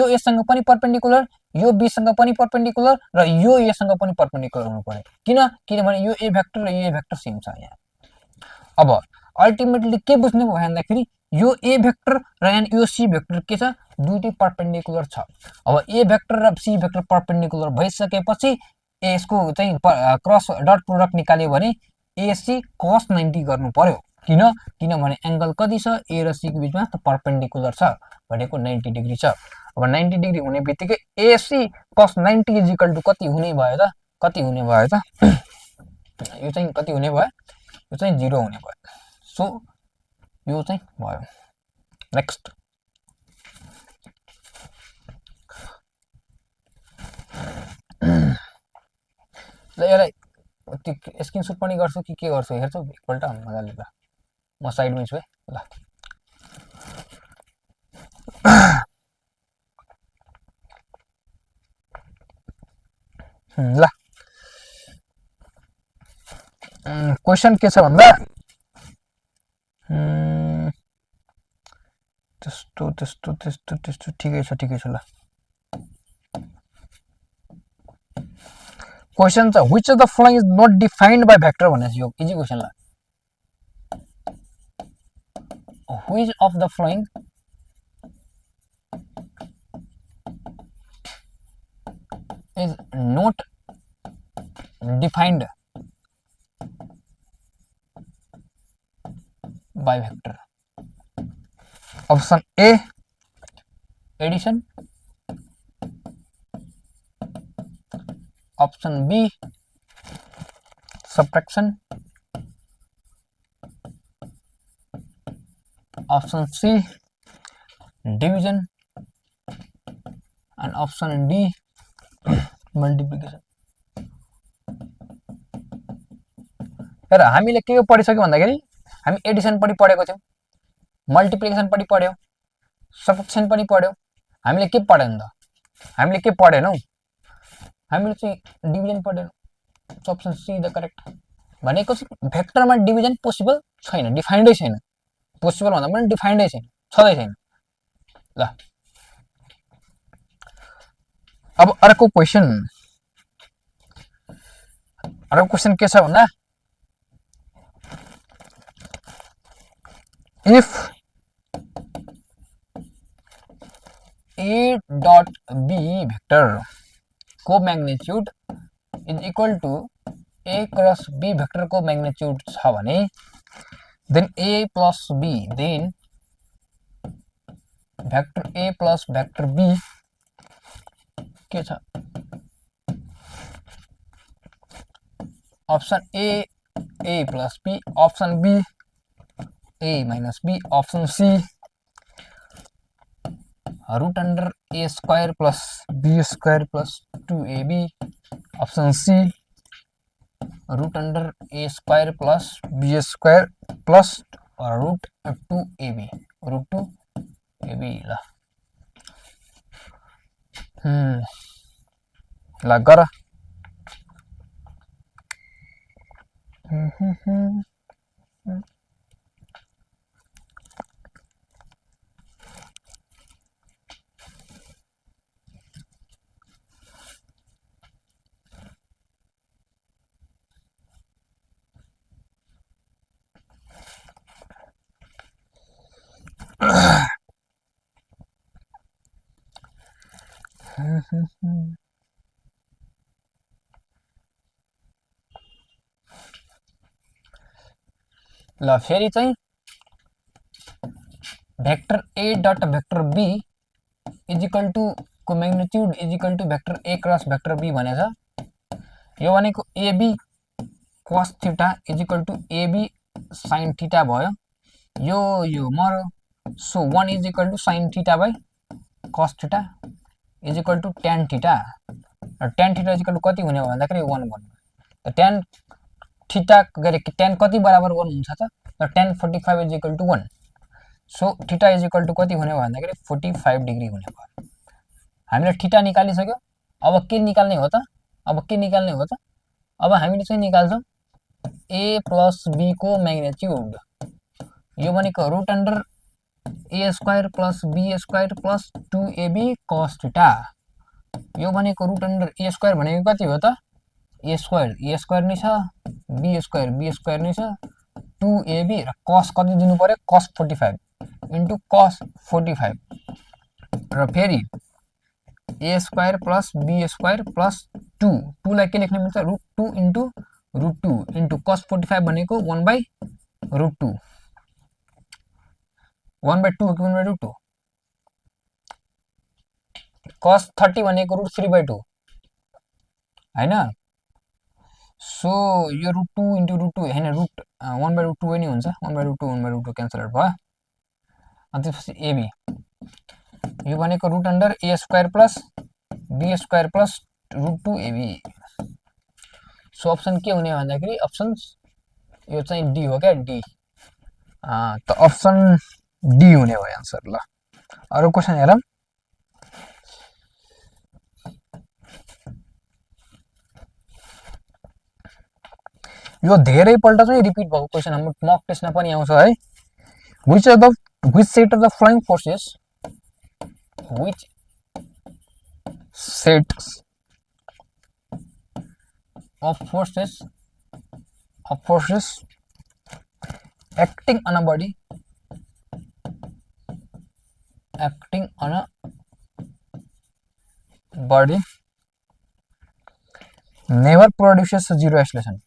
ए सँग पनि परपेन्डिकुलर, यो बी सँग पनि परपेन्डिकुलर र यो ए सँग पनि परपेन्डिकुलर हुनु पर्यो, किनभने यो ए भेक्टर र यो ए भेक्टर सेम छ यहाँ। अब अल्टिमेटली के बुझ्नु भयो भन्दाखेरि यो ए भेक्टर र यो सी भेक्टर के छ, दुईटै परपेन्डिकुलर छ। अब ए भेक्टर र सी भेक्टर परपेन्डिकुलर भइसकेपछि यसको चाहिँ क्रस डट प्रोडक्ट निकाल्यो भने एसी cos 90 गर्नु पर्यो, किनभने एंगल कति छ ए र सी को बीचमा त परपेन्डिकुलर छ भनेको 90 डिग्री छ। अब 90 डिग्री हुने बित्तिकै ac cos 90 is equal to कति हुने भयो त, यो चाहिँ कति हुने भयो, यो चाहिँ 0 हुने भयो। सो यो चाहिँ भयो। नेक्स्ट ल यसलाई स्क्रिनशट पनि गर्छु कि के गर्छु हेर्छु एकपल्ट मजाले। ल म साइडमै छु है। ल क्वेशन के छ भन्दा त्यस्तो ठिकै छ। ल क्वेशन छ which of the following is not defined by vector भनेछ, यो इजी क्वेशन। ल which of the following is not defined by vector? Option A addition, option B subtraction, option C division, and option D multiplication. हेर हामीले के पढिसक्यो भन्दाखेरि हामी एडिसन पनि पढेको थियौं, मल्टिप्लिकेसन पनि पढ्यौं, सबट्र्याक्सन पनि पढ्यौं। हामीले के पढ्यौं त, हामीले के पढेनौ, हामीले चाहिँ डिभिजन पढेनौ। Option C the correct. भनेको चाहिँ भेक्टरमा डिभिजन पोसिबल छैन, डिफाइन्डै छैन। पोसिबल भन्दा पनि डिफाइन्डै छैन, छँदै छैन। ल अब अर्को क्वेशन के छ भन्दा if A dot B vector को magnitude is equal to A cross B भेक्टरको मैग्निट्युड छ भने then A plus B then vector A plus vector B के छ option A plus B, option B A minus B, option C root under A square plus be square plus 2ab, option C root under A square plus be square plus root 2ab, root 2ab ल गर ल फेरि चाहिँ vector A dot vector be is equal to को magnitude is equal to vector a cross vector b भनेछ। यो भनेको ab cos theta is equal to ab sin theta भयो। यो मरो so 1 is equal to sin theta by cos theta is equal to tan theta र tan थीटा इजिकल टू कति हुने हो भन्दाखेरि 1 भन्नु। त tan थीटा गरे tan कति बराबर 1 हुन्छ त tan 45 is equal to 1। So theta is equal to कति हुने हो भन्दाखेरि 45 डिग्री हुने भयो। हामीले थीटा निकालिसक्यो। अब के निकाल्ने हो त? अब हामीले चाहिँ निकाल्छौं a प्लस b को मैग्निट्युड। यो भनेको root under A square plus be square plus 2ab cos theta. यो भनेको रूट अंडर ए स्क्वायर भनेको कति हो त? ए स्क्वायर नै छ, बी स्क्वायर नै छ, 2ab र cos कति दिनु पर्यो? cos 45 इन्टु cos 45 र फेरि A square plus be square plus 2 लाई के लेख्न मिल्छ? रूट 2 इन्टु cos 45 भनेको 1 बाई रूट 2, 1 बाई 2 कि 1 बाई रूट 2, cos 30 भनेको रूट 3 बाई 2 हैन। सो यो रूट 2 इन्टु रूट 2 हैन, रूट 1 बाई रूट 2 नै हुन्छ। 1 बाई रूट 2 क्यान्सल भयो। अनि त्यसपछि एबी यो भनेको root under A square plus be square plus root 2ab। So option के हुने भन्दाखेरि अप्सन यो चाहिँ डी हो क्या, डी। त अप्सन डी हुने हो आन्सर। ल अरु क्वेशन हेरौँ। यो धेरै पल्ट चाहिँ रिपिट भएको क्वेशन हाम्रो मक टेस्टमा पनि आउँछ है। which set of the flying forces acting on a body never produces zero acceleration,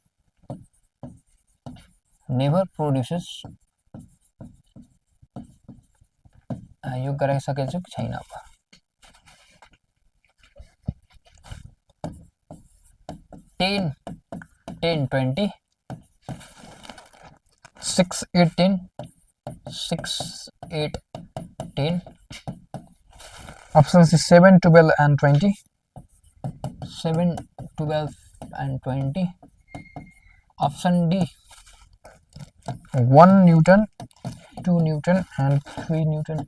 यो गराइसकेछु कि छैन? अब 10 20 6 8 10 6 8 10, option C 7 12 and 20, 7 12 and 20, option D 1 Newton 2 Newton and 3 Newton.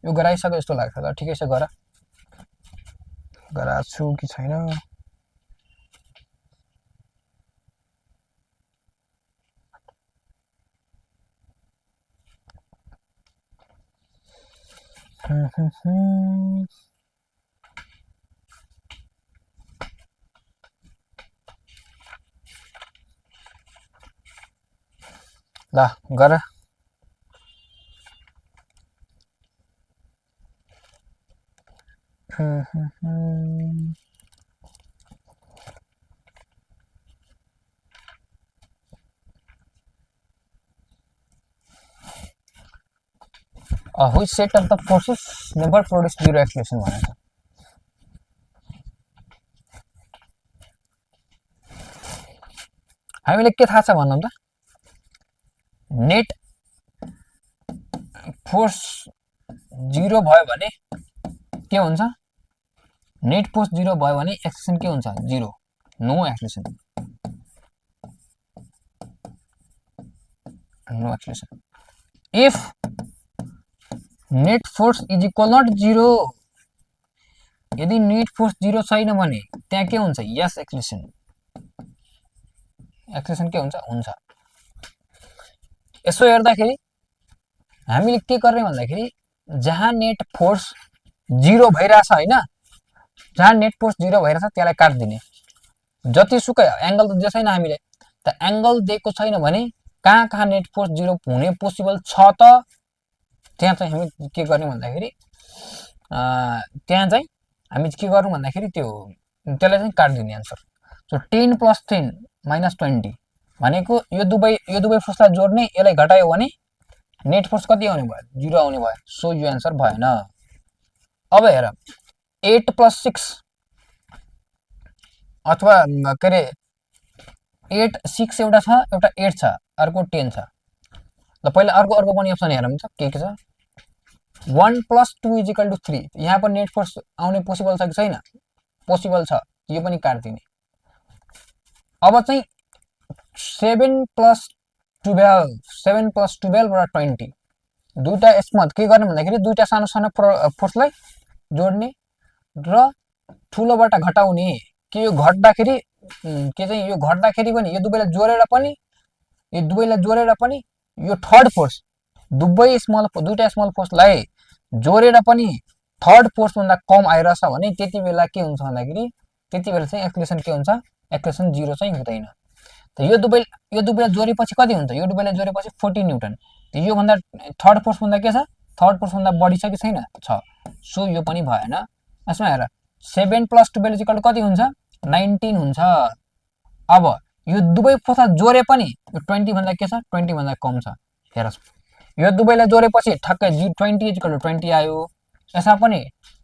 यो गराइसके जस्तो लाग्छ। ल ठिकै छ, गराछु कि छैन? ल गर। which set of the forces never produce zero acceleration भनेको छ। हामीले के थाहा छ भन्नु त, नेट फोर्स 0 भयो भने के हुन्छ, नेट फोर्स 0 भयो भने एक्सेलेरेसन के हुन्छ, 0, no acceleration, no acceleration. If net force is equal not 0, यदि नेट फोर्स 0 छैन भने त्यहाँ के हुन्छ, यस एक्सेलेरेसन, एक्सेलेरेसन के हुन्छ, हुन्छ। यसो हेर्दाखेरि हामीले के गर्ने भन्दाखेरि जहाँ नेट फोर्स 0 भइरहेछ हैन, जहाँ नेट फोर्स 0 भइरहेछ त्यसलाई काट्दिने, जतिसुकै एंगल त दिएको छैन हामीले, त एंगल दिएको छैन भने कहाँ कहाँ नेट फोर्स 0 हुने पोसिबल छ त त्यहाँ चाहिँ हामी के गर्ने भन्दाखेरि त्यहाँ चाहिँ हामी के गर्नु भन्दाखेरि त्यसलाई चाहिँ काट्दिने आन्सर। सो 10 + 10 - 20 भनेको यो दुवै फोर्सलाई जोड्ने, यसलाई घटायो भने नेट फोर्स कति आउने भयो, 0 आउने भयो। सो यो आन्सर भएन। अब हेर 8 + 6 अथवा के अरे 8 6 एउटा छ, एउटा 8 छ, अर्को 10 छ। ल पहिला अर्को पनि अप्सन हेरौँ त के छ। 1 + 2 = 3, यहाँ पनि नेट फोर्स आउने पोसिबल छ कि छैन, पोसिबल छ, यो पनि काट्दिने। अब चाहिँ 7 + 12 र 20 दुईटा यसमा के गर्ने भन्दाखेरि दुईटा सानो सानो फोर्सलाई जोड्ने र ठुलोबाट घटाउने। कि यो घट्दाखेरि के चाहिँ यो घट्दाखेरि पनि यो दुवैलाई जोडेर पनि यो थर्ड फोर्स दुईटा स्मल फोर्सलाई जोडेर पनि थर्ड फोर्स भन्दा कम आइरहेछ भने त्यति बेला के हुन्छ भन्दाखेरि त्यति बेला चाहिँ एक्सेलेरेसन के हुन्छ, एक्सेलेरेसन 0 चाहिँ हुँदैन। त यो दुवैलाई जोडेपछि कति हुन्छ, यो दुवैलाई जोडेपछि 14 न्युटन। त यो भन्दा थर्ड फोर्स भन्दा के छ, थर्ड फोर्स भन्दा बढी छ कि छैन, छ। सो यो पनि भएन। यसमा हेर 7 + 12 = कति हुन्छ, 19 हुन्छ। अब यो दुवै फोर्सलाई जोडे पनि यो 20 भन्दा के छ, 20 भन्दा कम छ। हेर यो दुवैलाई जोडेपछि ठ्याक्कै 20 = 20 आयो। यसमा पनि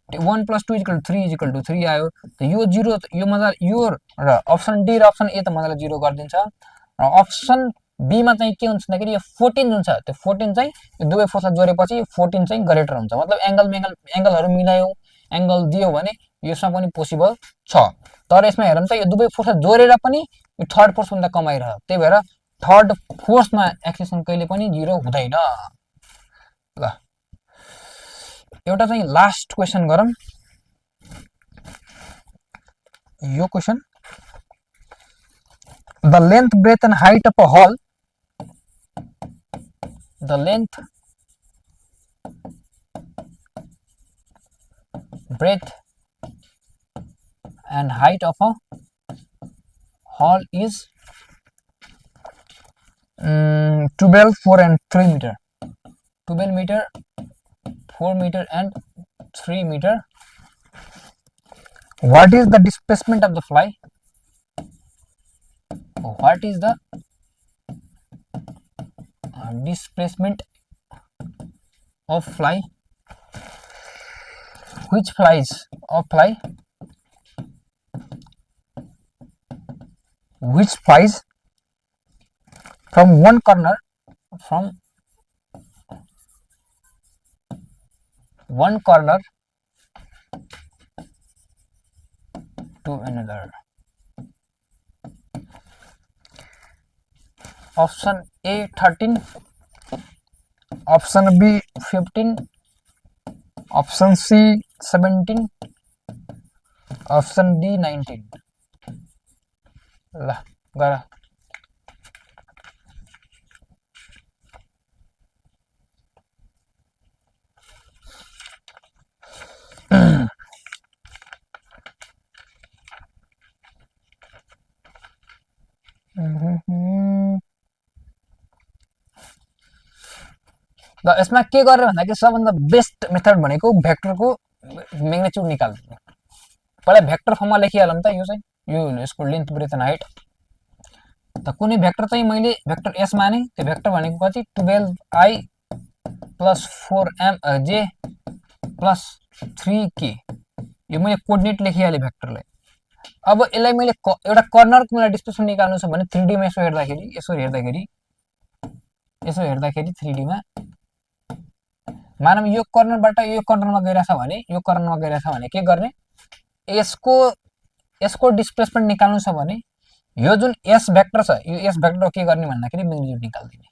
1 + 2 = 3 = 3 आयो। त यो 0 यो मजा यो र अप्सन डी र अप्सन ए त मजाले 0 गरिदिन्छ। र अप्सन बी मा चाहिँ के हुन्छ भन्दाखेरि यो 14 जुन छ, त्यो 14 चाहिँ यो दुवै फोर्सलाई जोडेपछि 14 चाहिँ ग्रेटर हुन्छ। मतलब एंगलहरु मिलायौ, एंगल दियो भने यसमा पनि पोसिबल छ। तर यसमा हेरौँ त यो दुवै फोर्सलाई जोडेर पनि यो थर्ड फोर्स भन्दा कम आइरह्यो। त्यही भएर थर्ड फोर्समा एक्सेलेरेसन कहिले पनि 0 हुँदैन। ल एउटा चाहिँ लास्ट क्वेशन गरौँ। यो question, the length, breadth and height of a hall, the length, breadth and height of a hall is 12, 4 and 3 meter. 12 meter, 4 meter and 3 meter. What is the displacement of the fly? What is the displacement of fly? Which flies of fly? Which flies from one corner to another? Option A 13, option B 15, option C 17, option D 19. ल गर। ल यसमा के गरेर भन्दाखेरि सबभन्दा बेस्ट मेथड भनेको भेक्टरको म्याग्निट्युड निकाल्नु। पहिला भेक्टर फर्ममा लेखिहालौँ त। यो चाहिँ यो यसको लेन्थ, ब्रेथ एन्ड हाइट। त कुनै भेक्टर चाहिँ मैले भेक्टर एस माने, त्यो भेक्टर भनेको कति, 12i plus 4mj plus 3k, यो मैले कोअर्डिनेट लेखिहालेँ भेक्टरलाई। अब यसलाई मैले एउटा कर्नरको मलाई डिस्प्लेसमेन्ट निकाल्नु छ भने 3D मा यसो हेर्दाखेरि 3D मा मानव यो कर्नरबाट यो कर्नरमा गइरहेछ भने के गर्ने, यसको डिस्प्लेसमेन्ट निकाल्नु छ भने यो जुन s भेक्टर छ यो s भेक्टर के गर्ने भन्दाखेरि म्याग्निट्युड निकाल्दिने।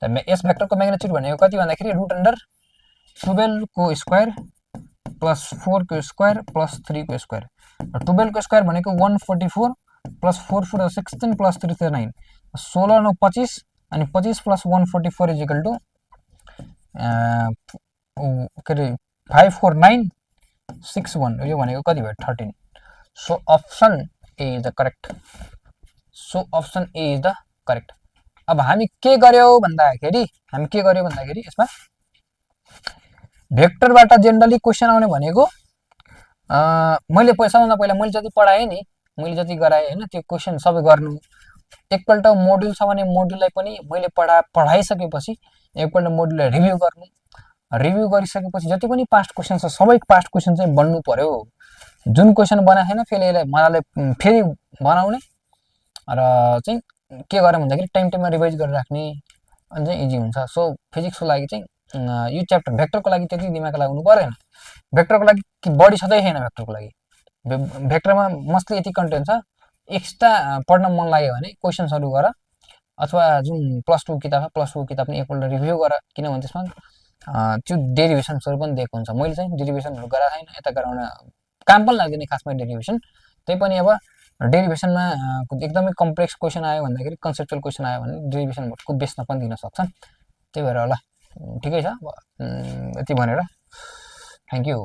त s भेक्टरको म्याग्निट्युड भनेको कति भन्दाखेरि √12 को स्क्वायर प्लस 4 को स्क्वायर प्लस 3 को स्क्वायर। 12 को स्क्वायर भनेको 144 प्लस 4 4 16 प्लस 3 9, 16 9 25 अनि 25 प्लस 144 इज इक्वल टू के अरे 54961, यो भनेको कति भयो 13। So option A is the correct. अब हामी के गर्यौं भन्दाखेरि यसमा भेक्टरबाट जेनरली क्वेशन आउने भनेको मैले सबभन्दा पहिला मैले जति पढाएँ नि, मैले जति गराएँ हैन, त्यो क्वेशन सबै गर्नु। एकपल्ट मोड्युल छ भने मोड्युललाई पनि मैले पढाइसकेपछि एकपल्ट मोड्युललाई रिभ्यू गरिसकेपछि जति पनि पास्ट क्वेशन छ सबै पास्ट क्वेशन चाहिँ बन्नु पर्यो। जुन क्वेशन बनाए छैन फेरि बनाउने र चाहिँ के गर्ने भन्दाखेरि टाइममा रिभाइज गरेर राख्ने अनि चाहिँ इजी हुन्छ। सो फिजिक्सको लागि चाहिँ यो च्याप्टर भेक्टरको लागि त्यति दिमाग लगाउनु परेन। भेक्टरको लागि बढी छँदै छैन। भेक्टरमा मस्टली यति कन्टेन्ट छ। एक्स्ट्रा पढ्न मन लाग्यो भने क्वेशन्सहरू गर अथवा जुन प्लस 2 किताब पनि एकपल्ट रिभ्यू गर, किनभने त्यसमा त्यो डेरिभेसन्सहरू पनि दिएको हुन्छ। मैले चाहिँ डेरिभेसनहरू गराएको छैन, यता गराउन काम पनि लाग्दैन खासमा डेरिभेसन। त्यही पनि अब डेरिभेसनमा एकदमै कम्प्लेक्स क्वेशन आयो भन्दाखेरि, कन्सेप्चुअल क्वेशन आयो भने डेरिभेसनको बेसमा पनि दिन सक्छन्। त्यही भएर होला ठिकै छ। यति भनेर थ्याङ्क यू।